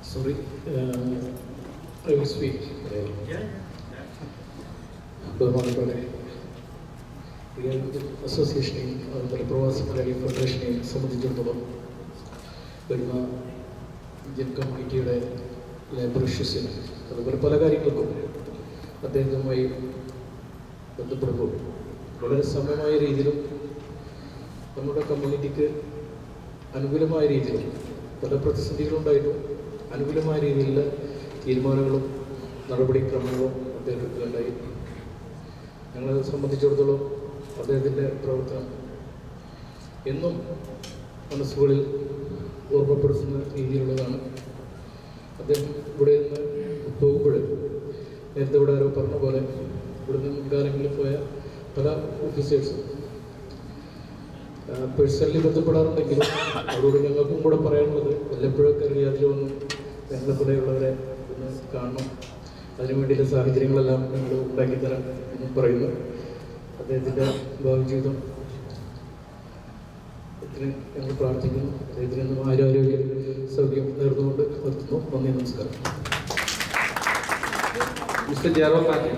[SPEAKER 14] Sorry, I will speak. ബഹുമാനത്തോടെ real അസോസിയേഷനെയും അതുപോലെ പ്രവാസി മലയാളി ഫെഡറേഷനെയും സംബന്ധിച്ചിടത്തോളം വരുന്ന Indian കമ്മ്യൂണിറ്റിയുടെ labour ഇഷ്യൂസിന് അതുപോലെ പല കാര്യങ്ങൾക്കും അദ്ദേഹവുമായി ബന്ധപ്പെടുമ്പോൾ വളരെ സമയമായ രീതിയിലും നമ്മുടെ കമ്മ്യൂണിറ്റിക്ക് അനുകൂലമായ രീതിയിലും പല പ്രതിസന്ധികളുണ്ടായിട്ടും അനുകൂലമായ രീതിയിലുള്ള തീരുമാനങ്ങളും നടപടിക്രമങ്ങളും അദ്ദേഹത്തിലുണ്ടായി. ഞങ്ങളെ സംബന്ധിച്ചിടത്തോളം അദ്ദേഹത്തിൻ്റെ പ്രവർത്തനം എന്നും മനസ്സുകളിൽ ഓർമ്മപ്പെടുത്തുന്ന രീതിയിലുള്ളതാണ്. അദ്ദേഹം ഇവിടെ നിന്ന് പോകുമ്പോൾ നേരത്തെ ഇവിടെ ആരോ പറഞ്ഞ പോലെ ഇവിടുന്ന് മുൻകാലങ്ങളിൽ പോയ പല ഓഫീസേഴ്സും പേഴ്സണലി ബന്ധപ്പെടാറുണ്ടെങ്കിലും അവരോട് ഞങ്ങൾക്കും കൂടെ പറയാനുള്ളത് വല്ലപ്പോഴൊക്കെ റിയാദിൽ വന്ന് ഞങ്ങളെപ്പോലെയുള്ളവരെ ഒന്ന് കാണണം, അതിനുവേണ്ടിയുള്ള സാഹചര്യങ്ങളെല്ലാം ഞങ്ങൾ ഉണ്ടാക്കിത്തരാം എന്ന് പറയുന്നു. അദ്ദേഹത്തിൻ്റെ ഭാവി ജീവിതം ഞങ്ങൾ പ്രാർത്ഥിക്കുന്നു. അദ്ദേഹത്തിന് ആരോഗ്യ സൗഖ്യം നേർന്നുകൊണ്ട് നിർത്തുന്നു. നന്ദി, നമസ്കാരം.
[SPEAKER 4] Mister Jerome പാറ്റിൽ.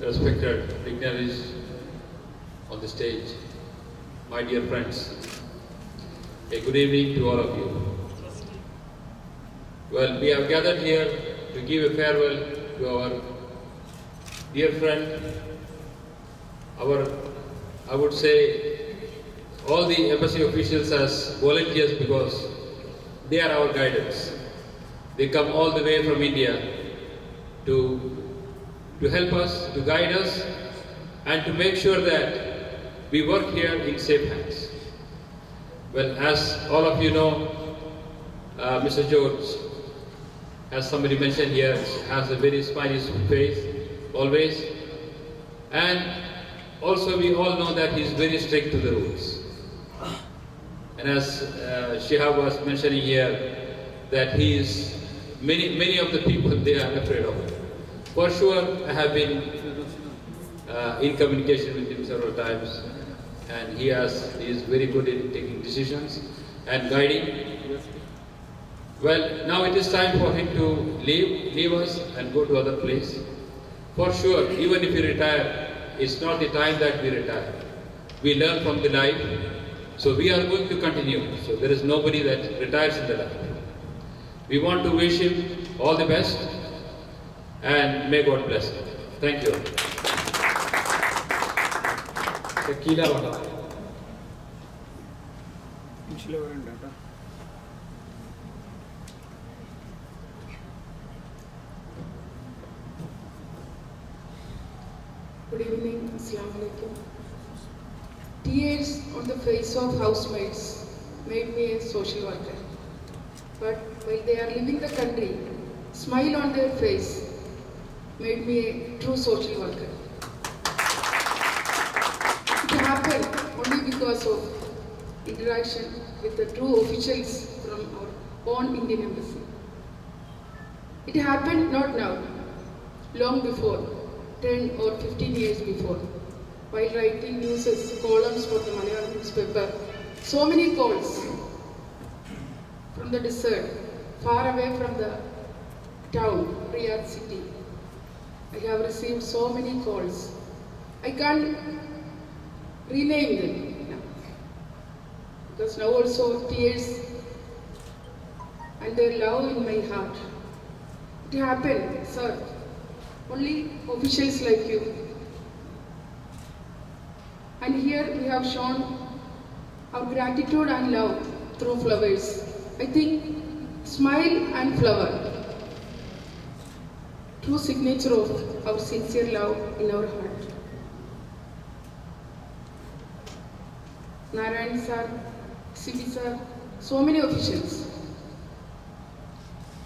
[SPEAKER 15] Respected dignitaries on the stage, my dear friends, a good evening to all of you. Well, we have gathered here to give a farewell to our dear friend, I would say, all the embassy officials as volunteers because they are our guidance. They come all the way from India to help us, to guide us, and to make sure that we work here in safe hands. Well, as all of you know, Mr. George, as somebody mentioned here, has a very smiley face, always. And also we all know that he's very strict to the rules. And as Shihab was mentioning here, that he is, many of the people, they are afraid of him. For sure, I have been in communication with him several times, and he is very good in taking decisions and guiding. Well, now it is time for him to leave us and go to other place. For sure, even if we retire, it's not the time that we retire. We learn from the life, so we are going to continue. So there is nobody that retires in the life. We want to wish him all the best, and may God bless him. Thank you.
[SPEAKER 16] Good evening, Assalamu alaikum. Tears on the face of housemates made me a social worker. But while they are leaving the country, smile on their face made me a true social worker. It happened only because of interaction with the true officials from our own Indian embassy. It happened not now, long before, 10 or 15 years before, while writing columns for the Malayalam newspaper. So many calls from the desert, far away from the town, Riyadh city. I have received so many calls. I can't rename them now, because now also tears and their love in my heart. It happened, sir. Only officials like you. And here we have shown our gratitude and love through flowers. I think smile and flower, true signature of our sincere love in our heart. Narayan sir, CB sir, so many officials.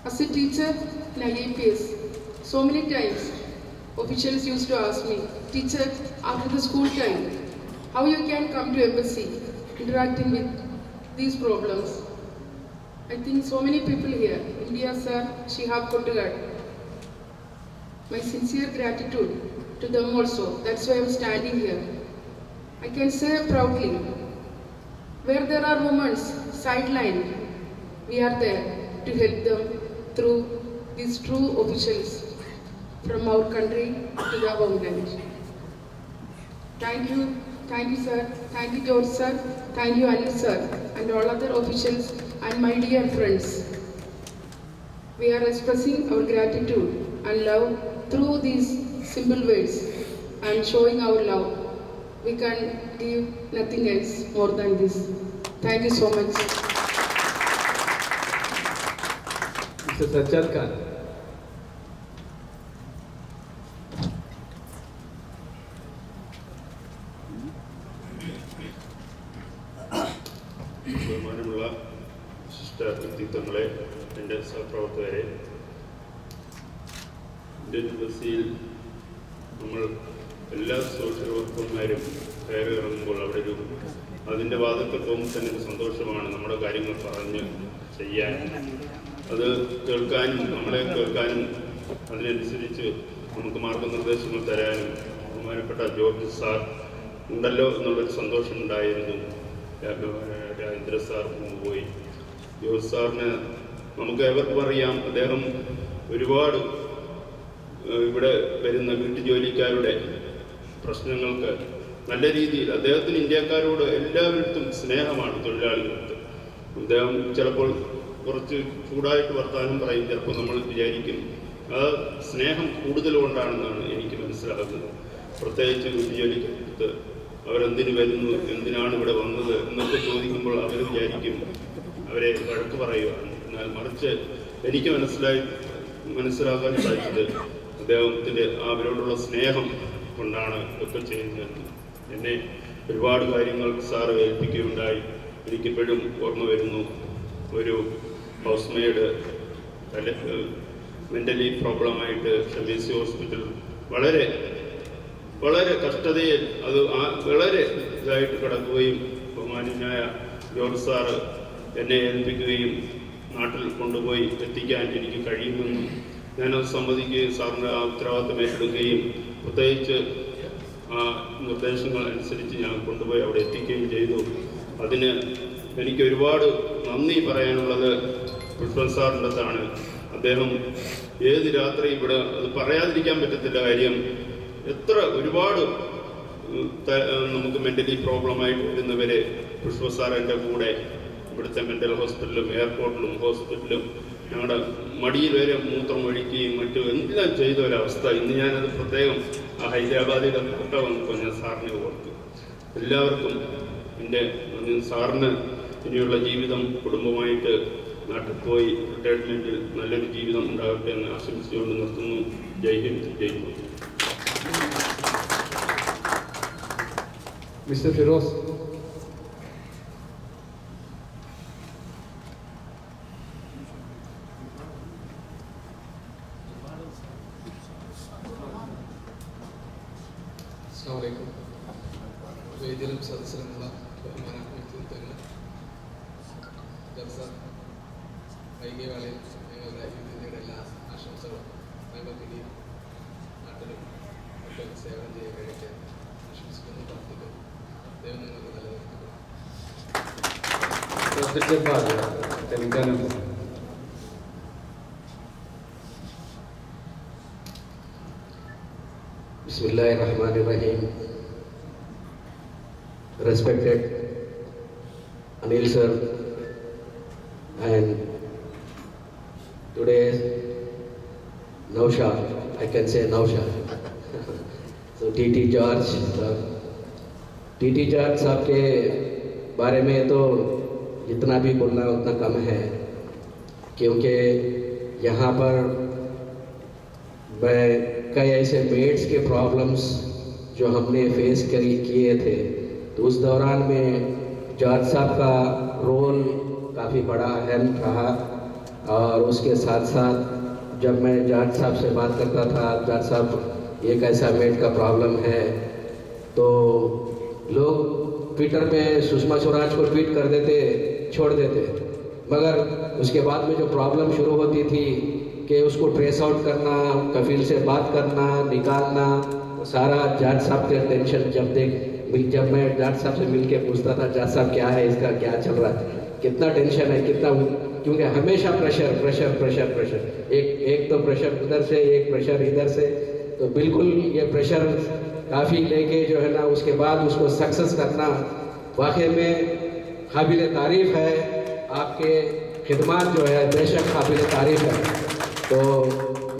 [SPEAKER 16] As a teacher in IAPS, so many times officials used to ask me, teacher, after the school time, how you can come to embassy interacting with these problems. I think so many people here, India sir, Shihab Kottagad. My sincere gratitude to them also. That's why I'm standing here. I can say proudly, where there are women sidelined, we are there to help them through these true officials from our country to the homeland. Thank you sir, thank you George sir, thank you Anil sir, and all other officials and my dear friends. We are expressing our gratitude and love through these simple words and showing our love. We can give nothing else more than this. Thank you so much.
[SPEAKER 14] Mr. Sajjad Khan.
[SPEAKER 17] ബഹുമാനമുള്ള വിശിഷ്ട വ്യക്തിത്വങ്ങളെ, എൻ്റെ സഹപ്രവർത്തകരെ, Indian എംബസിയിൽ നമ്മൾ എല്ലാ social വർക്കർമാരും കയറി ഇറങ്ങുമ്പോൾ അവിടെ അതിൻ്റെ വാദത്തിൽ പോകുമ്പോൾ തന്നെ ഒരു സന്തോഷമാണ് നമ്മുടെ കാര്യങ്ങൾ പറഞ്ഞ് ചെയ്യാൻ, അത് കേൾക്കാനും നമ്മളെ കേൾക്കാനും അതിനനുസരിച്ച് നമുക്ക് മാർഗനിർദ്ദേശങ്ങൾ തരാനും ബഹുമാനപ്പെട്ട ജോർജ് സാർ ഉണ്ടല്ലോ എന്നുള്ളൊരു സന്തോഷമുണ്ടായിരുന്നു. രാജേന്ദ്ര സാർ പോയി. ജോർജ് സാറിന് നമുക്ക് എവർക്കും അറിയാം, അദ്ദേഹം ഒരുപാട് ഇവിടെ വരുന്ന വീട്ടുജോലിക്കാരുടെ പ്രശ്നങ്ങൾക്ക് നല്ല രീതിയിൽ അദ്ദേഹത്തിന് ഇന്ത്യക്കാരോട് എല്ലാവരിടത്തും സ്നേഹമാണ്, തൊഴിലാളികൾക്ക്. അദ്ദേഹം ചിലപ്പോൾ കുറച്ച് ചൂടായിട്ട് വർത്താനം പറയും, ചിലപ്പോൾ നമ്മൾ വിചാരിക്കും ആ സ്നേഹം കൂടുതൽ കൊണ്ടാണെന്നാണ് എനിക്ക് മനസ്സിലാകുന്നത്. പ്രത്യേകിച്ച് വീട്ടുജോലിക്കടുത്ത് അവരെന്തിനു വരുന്നു, എന്തിനാണ് ഇവിടെ വന്നത് എന്നൊക്കെ ചോദിക്കുമ്പോൾ അവർ വിചാരിക്കും അവരെ വഴക്ക് പറയുകയാണ്. എന്നാൽ മറിച്ച് എനിക്ക് മനസ്സിലാക്കാൻ സാധിച്ചത് അദ്ദേഹത്തിൻ്റെ അവരോടുള്ള സ്നേഹം കൊണ്ടാണ് ഒക്കെ ചെയ്യുന്നത്. എന്നെ ഒരുപാട് കാര്യങ്ങൾ സാറ് ഏൽപ്പിക്കുകയുണ്ടായി. എനിക്കിപ്പോഴും ഓർമ്മ വരുന്നു, ഒരു ഹൗസ് മെയ്ഡ് മെൻ്റലി പ്രോബ്ലമായിട്ട് ഷമീസി ഹോസ്പിറ്റൽ വളരെ വളരെ കഷ്ടതയിൽ അത് വളരെ ഇതായിട്ട് കിടക്കുകയും ബഹുമാന്യനായ ജോർജ് സാറ് എന്നെ ഏൽപ്പിക്കുകയും നാട്ടിൽ കൊണ്ടുപോയി എത്തിക്കാൻ എനിക്ക് കഴിയുമെന്നും ഞാനത് സമ്മതിക്കുകയും സാറിൻ്റെ ആ ഉത്തരവാദിത്തം ഏറ്റെടുക്കുകയും പ്രത്യേകിച്ച് ആ നിർദ്ദേശങ്ങൾ അനുസരിച്ച് ഞാൻ കൊണ്ടുപോയി അവിടെ എത്തിക്കുകയും ചെയ്തു. അതിന് എനിക്ക് ഒരുപാട് നന്ദി പറയാനുള്ളത് പുഷ്പൻ സാറിൻ്റെ അടുത്താണ്. അദ്ദേഹം ഏത് രാത്രി ഇവിടെ അത് പറയാതിരിക്കാൻ പറ്റത്തില്ല. കാര്യം എത്ര ഒരുപാട് നമുക്ക് മെൻ്റലി പ്രോബ്ലമായിട്ട് വരുന്നവരെ പുഷ്പ സാർ എൻ്റെ കൂടെ ഇവിടുത്തെ മെൻ്റൽ ഹോസ്പിറ്റലും എയർപോർട്ടിലും ഹോസ്പിറ്റലും ഞങ്ങളുടെ മടിയിൽ വരെ മൂത്രം ഒഴിക്കുകയും മറ്റും എല്ലാം ചെയ്ത ഒരവസ്ഥ. ഇന്ന് ഞാനത് പ്രത്യേകം ആ ഹൈദരാബാദിയുടെ ഫോട്ടോ വന്നപ്പോൾ ഞാൻ സാറിനെ ഓർത്തു. എല്ലാവർക്കും എൻ്റെ സാറിന് ഇനിയുള്ള ജീവിതം കുടുംബമായിട്ട് നാട്ടിൽ പോയി റിട്ടയർമെൻറ്റിൽ നല്ലൊരു ജീവിതം ഉണ്ടാകട്ടെ എന്ന് ആശംസിച്ചുകൊണ്ട് നിർത്തുന്നു. ജയ് ഹിന്ദ്, ജയ് ഹിന്ദ്.
[SPEAKER 7] Mr. Firoz.
[SPEAKER 14] അസ്സലാമു വേദിയിലും സദസ്സിലുമുള്ള ബഹുമാന വ്യക്തിത്വങ്ങൾ, വൈകിയ വേളയിൽ ഞങ്ങളുടെ ഇന്ത്യയുടെ എല്ലാ ആശംസകളും ഞങ്ങൾക്ക് നാട്ടിലും ഒക്കെ സേവനം ചെയ്യാൻ കഴിയട്ടെ ആശംസിക്കുന്നു, പ്രാർത്ഥിക്കുന്നു. ദൈവം നിങ്ങൾക്ക് നല്ലത്.
[SPEAKER 18] Bismillahirrahmanirrahim. Respected Anil sir, and today Nausha, I can say Nausha. So TT George sir, TT George साहब के बारे में तो जितना भी बोलना उतना कम है, क्योंकि यहाँ पर मैं कई ऐसे मेड्स के प्रॉब्लम्स जो हमने फेस किए थे, तो उस दौरान में जॉर्ज साहब का रोल काफ़ी बड़ा अहम रहा। और उसके साथ साथ जब मैं जॉर्ज साहब से बात करता था, जॉर्ज साहब एक ऐसा मेड का प्रॉब्लम है, तो लोग ट्विटर पे सुषमा स्वराज को ट्वीट कर देते, छोड़ देते, मगर उसके बाद में जो प्रॉब्लम शुरू होती थी कि उसको ट्रेस आउट करना, कफिल से बात करना, निकालना, सारा जज साहब के टेंशन जब मैं जज साहब से मिल के पूछता था, जज साहब क्या है, इसका क्या चल रहा है, कितना टेंशन है, कितना, क्योंकि हमेशा प्रेशर प्रेशर प्रेशर प्रेशर, एक तो प्रेशर उधर से, एक प्रेशर इधर से, तो बिल्कुल ये प्रेशर काफ़ी लेके जो है ना, उसके बाद उसको सक्सेस करना वाकई में काबिल तारीफ़ है। आपके खिदमत जो है बेशक काबिल तारीफ़ है। तो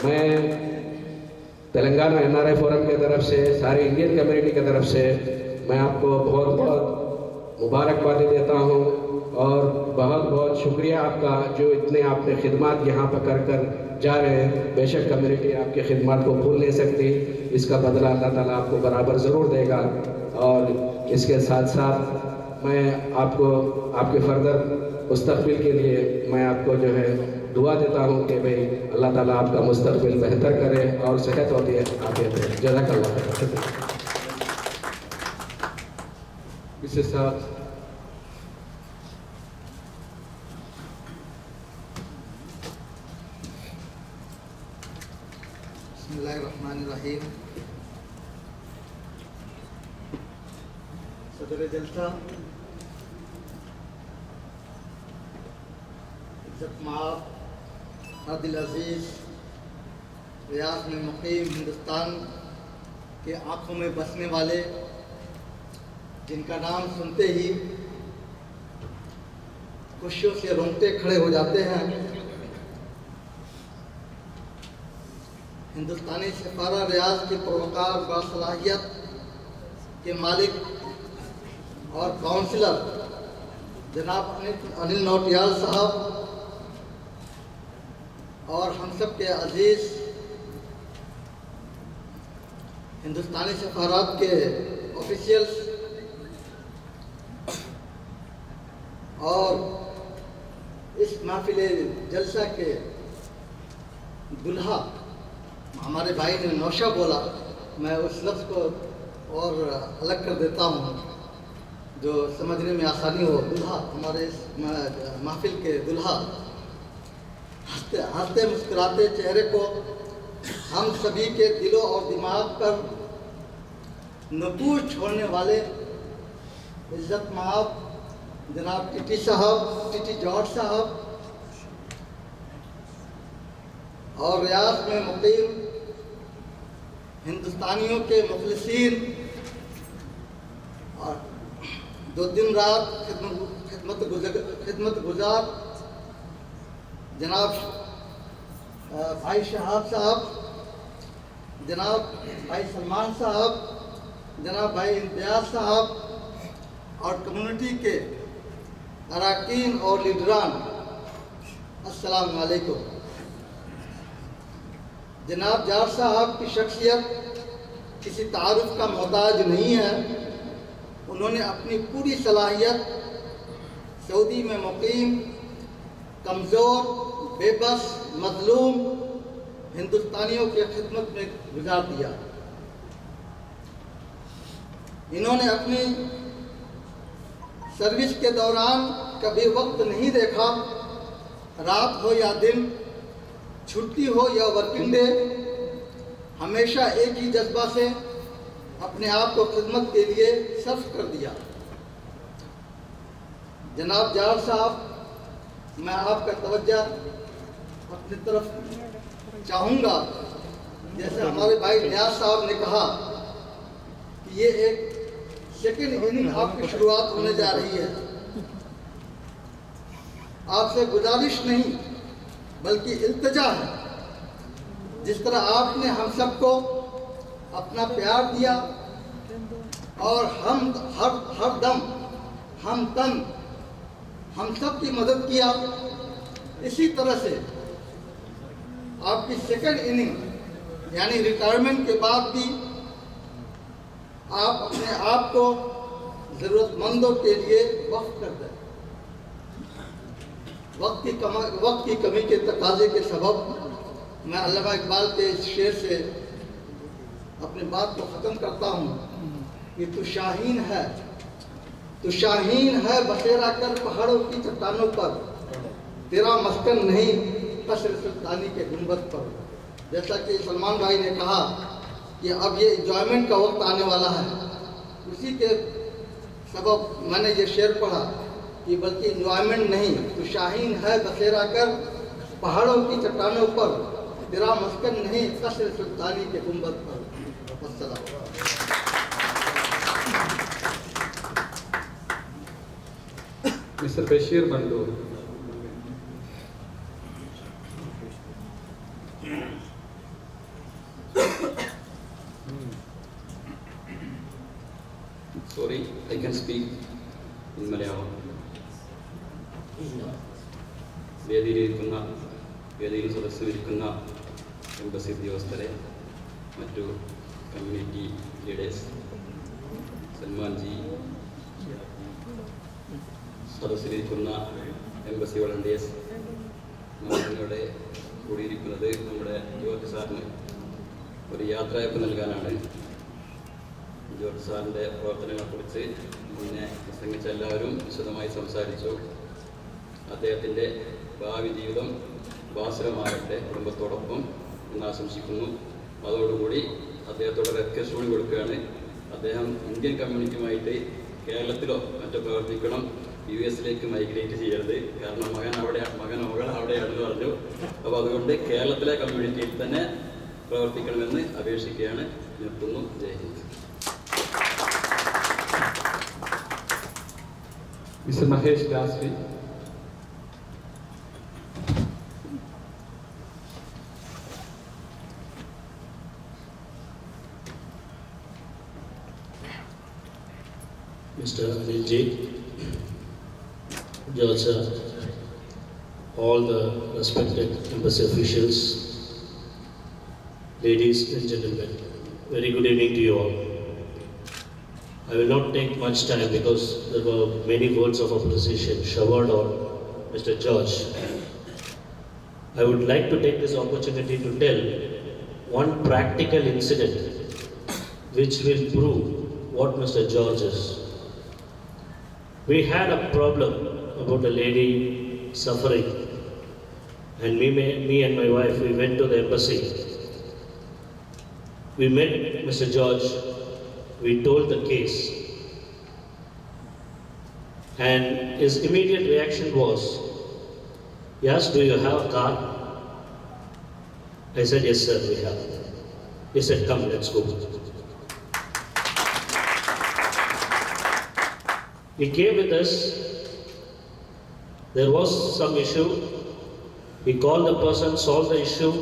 [SPEAKER 18] मैं तेलंगाना NRI फोरम की तरफ से, सारी इंडियन कम्युनिटी की तरफ से मैं आपको बहुत बहुत मुबारकबादी देता हूँ और बहुत बहुत शुक्रिया आपका, जो इतने आपने खिदमत यहाँ पर कर जा रहे हैं। बेशक कम्युनिटी आपकी खिदमत को भूल नहीं सकती, इसका बदला अल्लाह ताला आपको बराबर ज़रूर देगा। और इसके साथ साथ मैं आपको आपके फर्दर मुस्तकबिल के लिए मैं आपको जो है दुआ देता हूँ कि भाई अल्लाह ताला आपका मुस्तकबिल बेहतर करे और सेहत होती है आफियत है। जज़ाकल्लाह।
[SPEAKER 7] Mr. Saad.
[SPEAKER 19] बिस्मिल्लाहिर्रहमानिर्रहीम। सदर जलसा, अदिल अजीज, रियाद में मुकीम हिंदुस्तान के आँखों में बसने वाले, जिनका नाम सुनते ही खुशियों से रोंगटे खड़े हो जाते हैं, हिंदुस्तानी सफारा रियाज के पुरवकार बासलाहियत के मालिक और काउंसलर जनाब अनिल नौटियाल साहब, और हम सब के अजीज हिंदुस्तानी सफारत के ऑफिशियल्स और इस महफिल जलसा के दुल्हा, हमारे भाई ने नौशा बोला, मैं उस लफ्ज़ को और अलग कर देता हूँ जो समझने में आसानी हो। दुल्हा, हमारे इस महफिल के दुल्हा, हंसते हंसते मुस्कुराते चेहरे को हम सभी के दिलों और दिमाग पर नफूस छोड़ने वाले इज्जत माब जनाब टीटी साहब, टीटी जॉर्ज साहब और रियाद में मुकीम हिंदुस्तानियों के मुखलिसीन और दो दिन रात खिदमत गुजार जनाब भाई शहाब साहब, जनाब भाई सलमान साहब, जनाब भाई इम्तियाज साहब और कम्युनिटी के अरकान और लीडरान, अस्सलाम वालेकुम। जनाब जॉर्ज साहब की शख्सियत किसी तारुफ का मोहताज नहीं है। उन्होंने अपनी पूरी सलाहियत सऊदी में मुकीम कमज़ोर, बेबस, मजलूम हिंदुस्तानियों की खिदमत में गुजार दिया। इन्होंने अपनी सर्विस के दौरान कभी वक्त नहीं देखा, रात हो या दिन, छुट्टी हो या वर्किंग डे, हमेशा एक ही जज्बा से अपने आप को खिदमत के लिए सर्फ कर दिया। जनाब जॉर्ज साहब, मैं आपका तवज्जो अपनी तरफ चाहूँगा। जैसे हमारे भाई नियाज साहब ने कहा कि ये एक सेकेंड इनिंग आपकी शुरुआत होने जा रही है। आपसे गुजारिश नहीं बल्कि इल्तिजा है। जिस तरह आपने हम सबको अपना प्यार दिया और हम हर दम हम तन हम सब की मदद किया, इसी तरह से आपकी सेकेंड इनिंग यानी रिटायरमेंट के बाद भी आप अपने आप को ज़रूरतमंदों के लिए वक्फ कर दें। वक्त की कमी के तकाजे के सबब मैं अल्लामा इकबाल के इस शेर से अपनी बात को ख़त्म करता हूँ कि तू शाहीन है बसेरा कर पहाड़ों की चट्टानों पर, तेरा मस्कन नहीं कसर सुल्तानी के गुंबद पर। जैसा कि सलमान भाई ने कहा कि अब ये इंजॉयमेंट का वक्त आने वाला है, उसी के सबब मैंने ये शेर पढ़ा कि बल्कि इंजॉयमेंट नहीं, तो शाहीन है बसेरा कर पहाड़ों की चट्टानों पर, तेरा मस्कन नहीं कसर सुल्तानी के गुंबद पर। अस्सलाम।
[SPEAKER 5] Mr. Bashir Mandur.
[SPEAKER 8] Sorry, I can speak in Malayalam. വേദിയിൽ സദസ്സിലിരിക്കുന്ന എംബസി ഉദ്യോഗസ്ഥരെ, മറ്റു കമ്മ്യൂണിറ്റി ലീഡേഴ്സ്, സൽമാൻജി, സദസ്സിലിരിക്കുന്ന എംബസി വളണ്ടിയേഴ്സ്, നമ്മളിവിടെ കൂടിയിരിക്കുന്നത് നമ്മുടെ ജോർജ് സാറിന് ഒരു യാത്രയപ്പ് നൽകാനാണ്. ജോർജ് സാറിൻ്റെ പ്രവർത്തനങ്ങളെക്കുറിച്ച് മുന്നേ പ്രസംഗിച്ച എല്ലാവരും വിശദമായി സംസാരിച്ചു. അദ്ദേഹത്തിൻ്റെ ഭാവി ജീവിതം ഭാസുരമാകട്ടെ കുടുംബത്തോടൊപ്പം എന്ന് ആശംസിക്കുന്നു. അതോടുകൂടി അദ്ദേഹത്തോട് റിക്വസ്റ്റ് കൂടി കൊടുക്കുകയാണ്. അദ്ദേഹം ഇന്ത്യൻ കമ്മ്യൂണിറ്റിയുമായിട്ട് കേരളത്തിലോ മറ്റോ പ്രവർത്തിക്കണം, US മൈഗ്രേറ്റ് ചെയ്യരുത്. കാരണം മകൻ അവിടെയാണെന്ന് പറഞ്ഞു. അപ്പോൾ അതുകൊണ്ട് കേരളത്തിലെ കമ്മ്യൂണിറ്റിയിൽ തന്നെ പ്രവർത്തിക്കണമെന്ന് അപേക്ഷിക്കുകയാണ്. നിർത്തുന്നു. ജയ് Hind.
[SPEAKER 5] Mr. Mahesh Dasri.
[SPEAKER 3] Mr. Anil J. George, all the respected embassy officials, ladies and gentlemen, very good evening to you all. I will not take much time because there were many words of appreciation showered on Mr. George. I would like to take this opportunity to tell one practical incident which will prove what Mr. George is. We had a problem about a lady suffering, and me and my wife, we went to the embassy. We met Mr. George, we told the case, and his immediate reaction was, "Yes, do you have a car?" I said, "Yes, sir, we have." He said, "Come, let's go." He came with us. There was some issue. He called the person, solved the issue,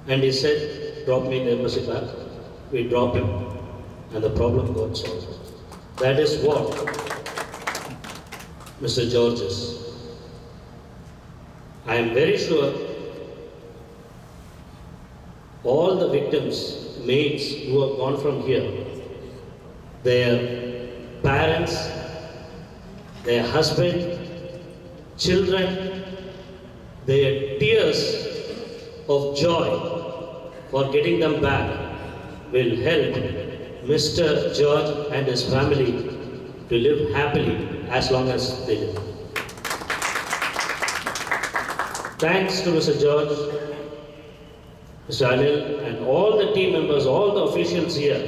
[SPEAKER 3] and he said, "Drop me in the embassy back." We dropped him, and the problem got solved. That is what Mr. George is. I am very sure all the victims, maids who have gone from here, their parents, their husband, children, their tears of joy for getting them back will help Mr. George and his family to live happily as long as they live. Thanks to Mr. George, Mr. Anil, and all the team members, all the officials here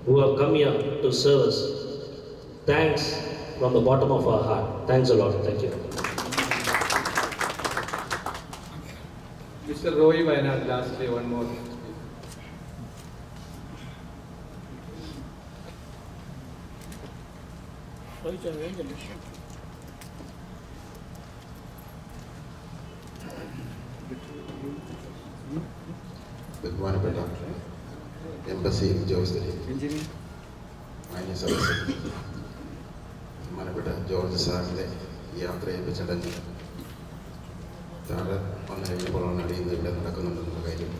[SPEAKER 3] who have come here to serve us. Thanks from the bottom of our heart. Thanks a lot. Thank you.
[SPEAKER 4] Mr. Roy Wayanad, lastly, one more.
[SPEAKER 20] ബഹുമാനപ്പെട്ട embassy ഉദ്യോഗസ്ഥരെ, മാന്യ സദസ്സ്, ബഹുമാനപ്പെട്ട George സാറിൻ്റെ യാത്രയപ്പ് ചടങ്ങ് താഴെ വന്നു കഴിഞ്ഞപ്പോഴാണ് അറിയുന്നത് ഇവിടെ നടക്കുന്നുണ്ടെന്നുള്ള കാര്യം.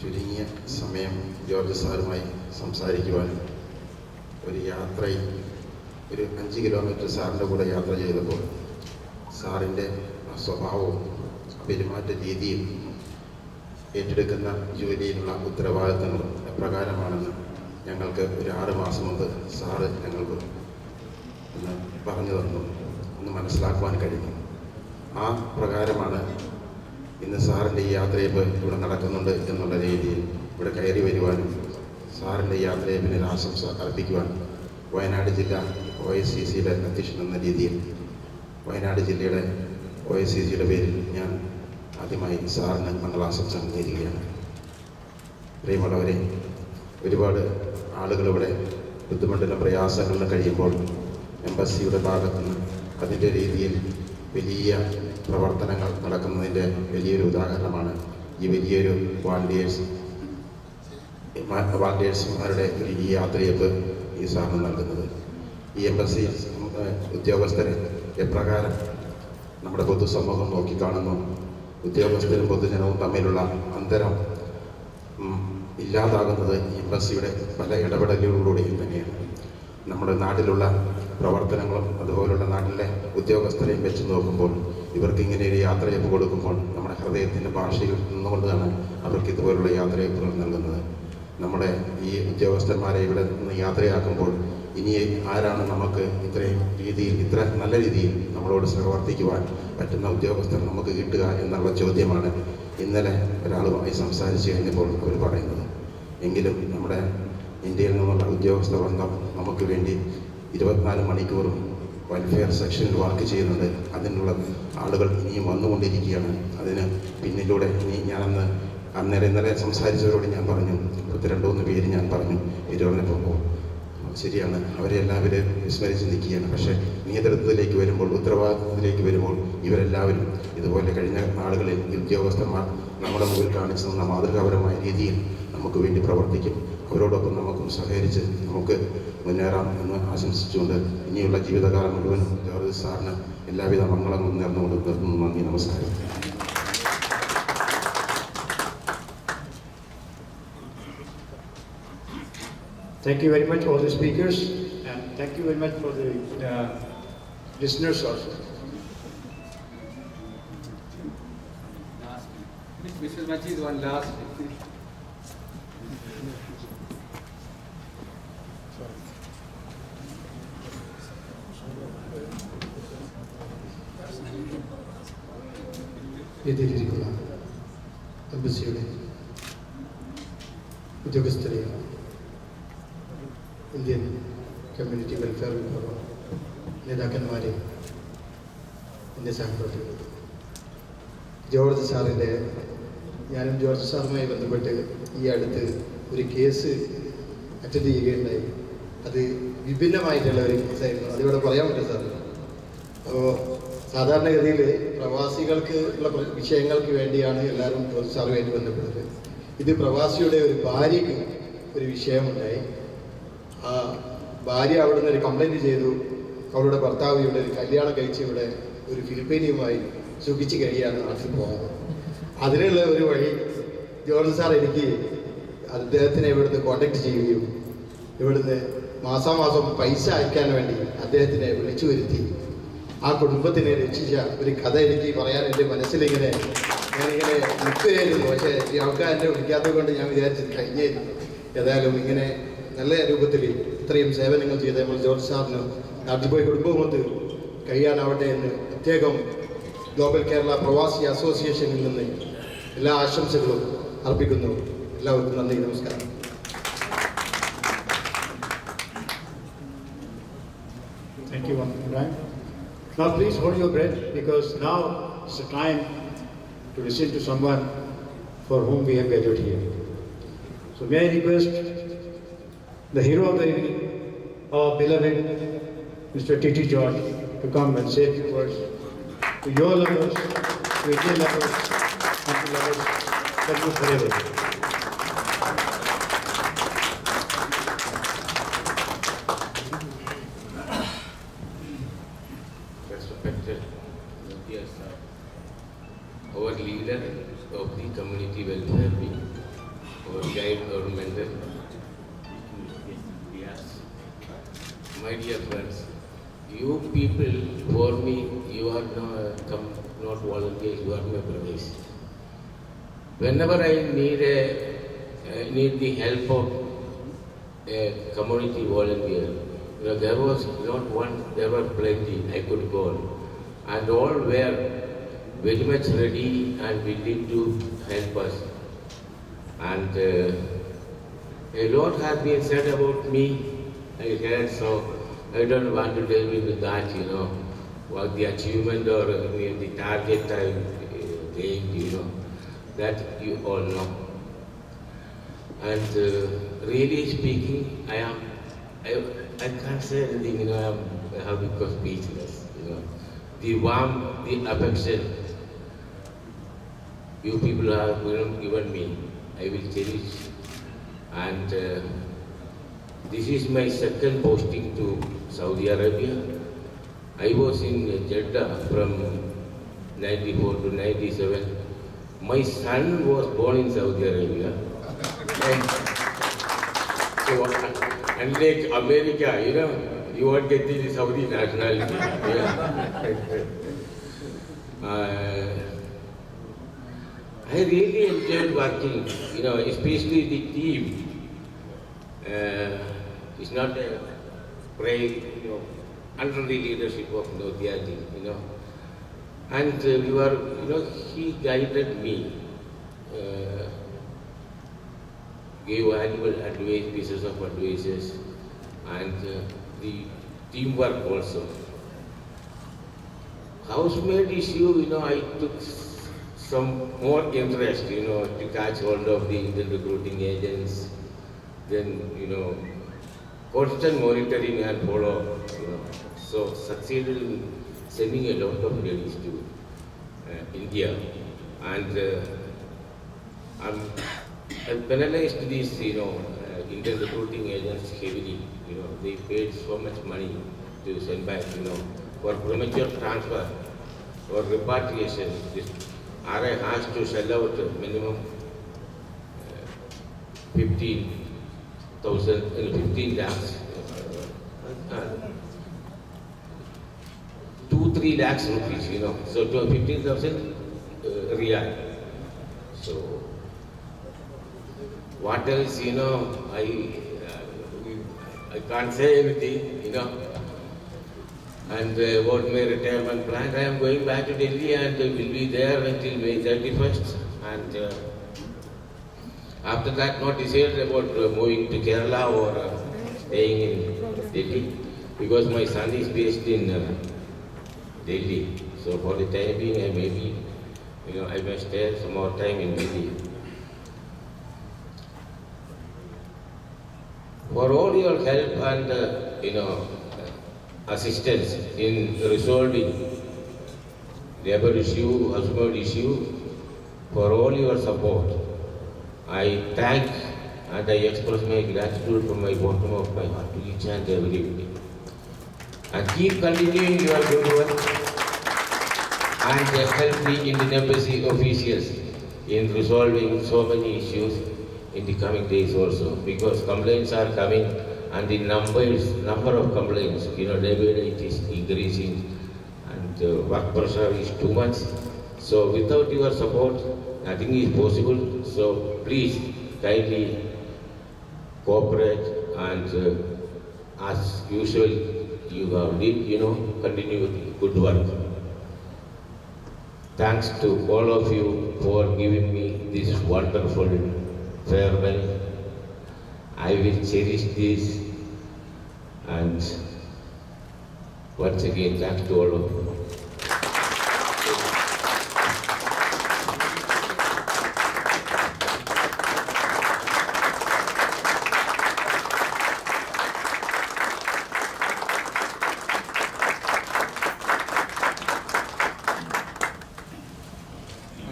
[SPEAKER 20] ചുരുങ്ങിയ സമയം ജോർജ് സാറുമായി സംസാരിക്കുവാനും ഒരു യാത്രയിൽ ഒരു 5 കിലോമീറ്റർ സാറിൻ്റെ കൂടെ യാത്ര ചെയ്തപ്പോൾ സാറിൻ്റെ സ്വഭാവവും പെരുമാറ്റ രീതിയും ഏറ്റെടുക്കുന്ന ജോലിയിലുള്ള ഉത്തരവാദിത്തങ്ങളും എപ്രകാരമാണെന്ന് ഞങ്ങൾക്ക് ഒരു 6 മാസം മുമ്പ് സാറ് ഞങ്ങൾക്ക് ഒന്ന് പറഞ്ഞു തന്നു, ഒന്ന് മനസ്സിലാക്കുവാൻ കഴിഞ്ഞു. ആ പ്രകാരമാണ് ഇന്ന് സാറിൻ്റെ ഈ യാത്രയപ്പ് ഇവിടെ നടക്കുന്നുണ്ട് എന്നുള്ള രീതിയിൽ ഇവിടെ കയറി വരുവാനും സാറിൻ്റെ യാത്രയപ്പിന് ഒരു ആശംസ അർപ്പിക്കുവാൻ വയനാട് ജില്ല OSCCയുടെ അധ്യക്ഷൻ എന്ന രീതിയിൽ വയനാട് ജില്ലയുടെ OSCCയുടെ പേരിൽ ഞാൻ ആദ്യമായി സാറിന് മംഗളാശംസ നേരുകയാണ്. പ്രിയമുള്ളവരെ, ഒരുപാട് ആളുകൾ ഇവിടെ ബുദ്ധിമുട്ടിലും പ്രയാസങ്ങളിലും കഴിയുമ്പോൾ എംബസിയുടെ ഭാഗത്തുനിന്ന് അതിൻ്റെ രീതിയിൽ വലിയ പ്രവർത്തനങ്ങൾ നടക്കുന്നതിൻ്റെ വലിയൊരു ഉദാഹരണമാണ് ഈ വലിയൊരു വാളണ്ടിയേഴ്സുമാരുടെ ഈ യാത്രയപ്പ് ഈ സാറിന് നൽകുന്നത്. ഈ എംബസി ഉദ്യോഗസ്ഥരെ എപ്രകാരം നമ്മുടെ പൊതുസമൂഹം നോക്കിക്കാണുന്നു, ഉദ്യോഗസ്ഥരും പൊതുജനവും തമ്മിലുള്ള അന്തരം ഇല്ലാതാകുന്നത് എംബസിയുടെ പല ഇടപെടലുകളിലൂടെയും തന്നെയാണ്. നമ്മുടെ നാട്ടിലുള്ള പ്രവർത്തനങ്ങളും അതുപോലുള്ള നാട്ടിലെ ഉദ്യോഗസ്ഥരെയും വെച്ച് നോക്കുമ്പോൾ ഇവർക്ക് ഇങ്ങനെ ഒരു യാത്രയപ്പ് കൊടുക്കുമ്പോൾ നമ്മുടെ ഹൃദയത്തിൻ്റെ ഭാഷയിൽ നിന്നുകൊണ്ടാണ് അവർക്ക് ഇതുപോലുള്ള യാത്രയപ്പുകൾ നൽകുന്നത്. നമ്മുടെ ഈ ഉദ്യോഗസ്ഥന്മാരെ ഇവിടെ നിന്ന് യാത്രയാക്കുമ്പോൾ ഇനി ആരാണ് നമുക്ക് ഇത്രയും രീതിയിൽ ഇത്ര നല്ല രീതിയിൽ നമ്മളോട് സഹവർത്തിക്കുവാൻ പറ്റുന്ന ഉദ്യോഗസ്ഥർ നമുക്ക് കിട്ടുക എന്നുള്ള ചോദ്യമാണ് ഇന്നലെ ഒരാളുമായി സംസാരിച്ചു കഴിഞ്ഞപ്പോൾ അവർ പറയുന്നത്. എങ്കിലും നമ്മുടെ ഇന്ത്യയിൽ നിന്നുള്ള ഉദ്യോഗസ്ഥ വൃന്ദം നമുക്ക് വേണ്ടി 24 മണിക്കൂറും വെൽഫെയർ സെക്ഷനിൽ വർക്ക് ചെയ്യുന്നുണ്ട്. അതിനുള്ള ആളുകൾ ഇനിയും വന്നുകൊണ്ടിരിക്കുകയാണ്. അതിന് പിന്നിലൂടെ ഇനി ഞാനന്ന് ഇന്നലെ സംസാരിച്ചവരോട് ഞാൻ പറഞ്ഞു, 2-3 പേര് ഞാൻ പറഞ്ഞു പറഞ്ഞപ്പോൾ ശരിയാണ്, അവരെ എല്ലാവരും വിസ്മരിച്ച് നിൽക്കുകയാണ്. പക്ഷേ നേതൃത്വത്തിലേക്ക് വരുമ്പോൾ, ഉത്തരവാദിത്വത്തിലേക്ക് വരുമ്പോൾ ഇവരെല്ലാവരും ഇതുപോലെ കഴിഞ്ഞ നാളുകളിൽ ഉദ്യോഗസ്ഥന്മാർ നമ്മുടെ മുമ്പിൽ കാണിച്ചു തന്ന മാതൃകാപരമായ രീതിയിൽ നമുക്ക് വേണ്ടി പ്രവർത്തിക്കും. അവരോടൊപ്പം നമുക്കും സഹകരിച്ച് നമുക്ക് മുന്നേറാം എന്ന് ആശംസിച്ചുകൊണ്ട് ഇനിയുള്ള ജീവിതകാലം മുഴുവൻ ജോർജ് സാറിന് എല്ലാവിധ മംഗളങ്ങളും നേർന്നുകൊണ്ട് നിർത്തുന്നു. നന്ദി, നമസ്കാരം.
[SPEAKER 1] Thank you very much all the speakers, and thank you very much for the listeners also.
[SPEAKER 4] Mrs. Majid, one last.
[SPEAKER 1] വേദിയിലിരിക്കുന്ന എംബസിയുടെ ഉദ്യോഗസ്ഥരെയും ഇന്ത്യൻ കമ്മ്യൂണിറ്റി വെൽഫെയർ വിഭാഗം നേതാക്കന്മാരെയും എൻ്റെ സഹപ്രവർത്തകർ, ജോർജ് സാറിൻ്റെ, ഞാനും ജോർജ് സാറുമായി ബന്ധപ്പെട്ട് ഈ അടുത്ത് ഒരു കേസ് അറ്റൻഡ് ചെയ്യുകയുണ്ടായി. അത് വിഭിന്നമായിട്ടുള്ള ഒരു കേസായിരുന്നു. അതിവിടെ പറയാൻ പറ്റും സാർ. അപ്പോൾ സാധാരണഗതിയിൽ പ്രവാസികൾക്ക് ഉള്ള വിഷയങ്ങൾക്ക് വേണ്ടിയാണ് എല്ലാവരും ജോർജ് സാറുമായിട്ട് ബന്ധപ്പെട്ടത്. ഇത് പ്രവാസിയുടെ ഒരു ഭാര്യയ്ക്ക് ഒരു വിഷയമുണ്ടായി. ആ ഭാര്യ അവിടെ നിന്ന് ഒരു കംപ്ലൈൻറ്റ് ചെയ്തു. അവളുടെ ഭർത്താവ് ഇവിടെ ഒരു കല്യാണം കഴിച്ച് ഇവിടെ ഒരു ഫിലിപ്പീനിയുമായി സുഖിച്ച് കഴിയാണ് നാട്ടിൽ പോകുന്നത്. അതിനുള്ള ഒരു വഴി ജോർജ് സാർ എനിക്ക് അദ്ദേഹത്തിനെ ഇവിടുന്ന് കോൺടാക്ട് ചെയ്യുകയും ഇവിടുന്ന് മാസാമാസം പൈസ അയക്കാൻ വേണ്ടി അദ്ദേഹത്തിനെ വിളിച്ചു വരുത്തി ആ കുടുംബത്തിനെ രക്ഷിച്ച ഒരു കഥ എനിക്ക് പറയാൻ എൻ്റെ മനസ്സിലിങ്ങനെ ഞാനിങ്ങനെ നിൽക്കുകയായിരുന്നു. പക്ഷേ ഈ ആൾക്കാർ എന്നെ വിളിക്കാത്തത് കൊണ്ട് ഞാൻ വിചാരിച്ചത് കഴിഞ്ഞായിരുന്നു. ഏതായാലും ഇങ്ങനെ നല്ല രൂപത്തിൽ ഇത്രയും സേവനങ്ങൾ ചെയ്ത നമ്മൾ ജോർജ് സാറിന് നാട്ടിൽ പോയി കുടുംബമൊത്ത് കഴിയാനാവട്ടെ എന്ന് പ്രത്യേകം ഗ്ലോബൽ കേരള പ്രവാസി അസോസിയേഷനിൽ നിന്ന് എല്ലാ ആശംസകളും അർപ്പിക്കുന്നു. എല്ലാവർക്കും നന്ദി, നമസ്കാരം. Thank you, Ibrahim. Now please hold your breath, because now is the time to listen to someone for whom we have gathered here. So may I request the hero of the evening, our beloved Mr.TT George, to come and say a few words to your lovers, to Indian lovers, and to lovers that you forever.
[SPEAKER 21] Respected Imthias sir, our leader of the community welfare wing, our guide, our mentor, Imthias. My dear friends, you people, for me, you are not volunteers, you are my brothers. Whenever I need the help of a community volunteer, there was not one, there were plenty I could call, and all were very much ready and willing to help us. And a lot has been said about me, I heard, so I don't want to delve into that, what the achievement or the target I gained, that you all know. And really speaking, I can't say anything, I have become speechless, The warmth, the affection you people have given me, I will cherish. And this is my second posting to Saudi Arabia. I was in Jeddah from 94 to 97. My son was born in Saudi Arabia. So, unlike America, you won't get the Saudi nationality. I really enjoyed working, especially the team. It's not a brave, under the leadership of Nautiyal, And he guided me, gave valuable pieces of advices, and the teamwork also. Housemaid issue, I took some more interest, to catch hold of the Indian recruiting agents, then, constant monitoring and follow, So succeeded in sending a lot of ladies to India. And I'm penalized these, Indian recruiting agents heavily. They paid so much money to send back, for premature transfer or repatriation. This RI has to sell out minimum 15 lakhs. 2-3 lakhs rupees, so to 15,000 Riyadh. So what else, I can't say anything, And about my retirement plan, I am going back to Delhi and will be there until May 31st. And after that, not decided about moving to Kerala or staying in Delhi, because my son is based in Delhi. So for the time being, I may be, I may stay some more time in Delhi. For all your help and, assistance in resolving labor issue, household issue, for all your support, I thank and I express my gratitude from my bottom of my heart to each and everybody. And keep continuing your good work and help the Indian Embassy officials in resolving so many issues in the coming days also, because complaints are coming and the number of complaints, day by day it is increasing and work pressure is too much. So without your support, nothing is possible. So please kindly cooperate and as usual you have did, continue with good work. Thanks to all of you for giving me this wonderful farewell. I will cherish this, and once again thanks to all of you.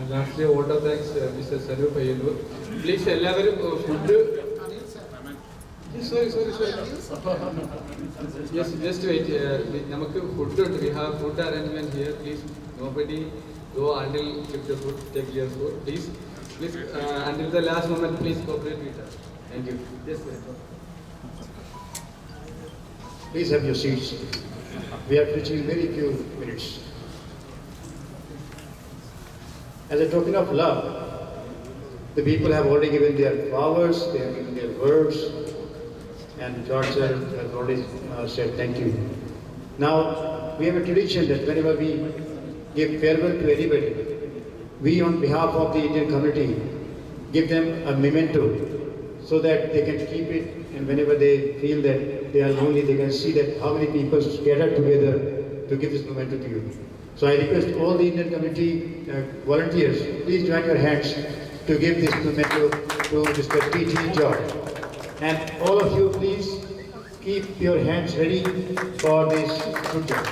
[SPEAKER 4] Lastly, vote of thanks, Mr. Saru Payyallur. Please, എല്ലാവരും food. Sorry. Yes, just wait. നമുക്ക് food ഉണ്ട്. We have food arrangement here. Please, nobody go until give the food. Take your food, please. Until the last moment, please cooperate with us. Thank you. Just wait.
[SPEAKER 1] Please have your seats. We are preaching very few minutes. As a token of love, the people have already given their flowers, they have given their words, and George sir has already said thank you. Now, we have a tradition that whenever we give farewell to anybody, we on behalf of the Indian community give them a memento so that they can keep it, and whenever they feel that they are lonely, they can see that how many people gathered together to give this memento to you. So I request all the Indian community volunteers, please join your hands to give this memento to Mr.TT George. And all of you, please keep your hands ready for this good job.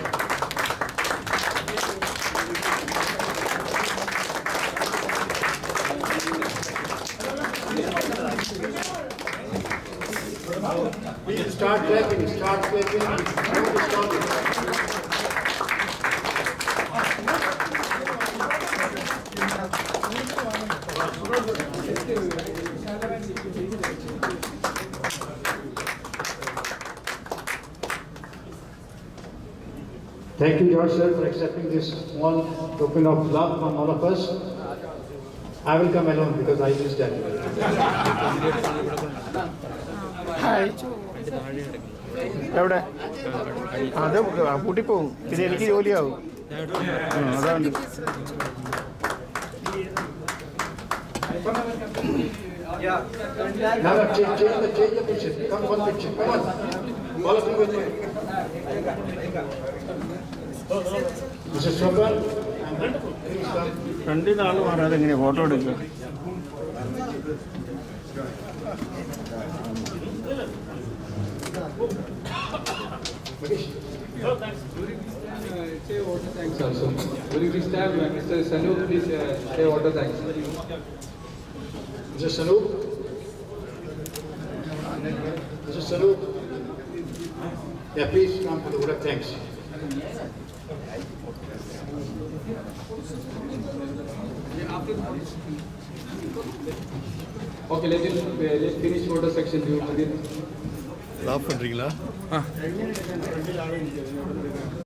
[SPEAKER 1] Please start clapping. Don't stop it. Thank you, George sir, for accepting this small token of love from all of us. I will come alone because I missed that.
[SPEAKER 2] എവിടെ അത് പൂട്ടിപ്പോവും പിന്നെ എനിക്ക് ജോലിയാവും അതാണ്
[SPEAKER 1] Now change the picture. Come one picture. Come on. All of you with me. Mr. Swapar.
[SPEAKER 2] രണ്ടിന് ആൾ മാറാതെ എങ്ങനെയാ photo എടുക്കുക
[SPEAKER 4] Say water thanks also. During this time, Mr. Sanu, please say water thanks.
[SPEAKER 1] Mr. Sanu. Mr. Salu, yeah, please come for the vote of thanks.
[SPEAKER 4] Okay, let's finish photo section.
[SPEAKER 2] Laugh பண்ணுறீங்களா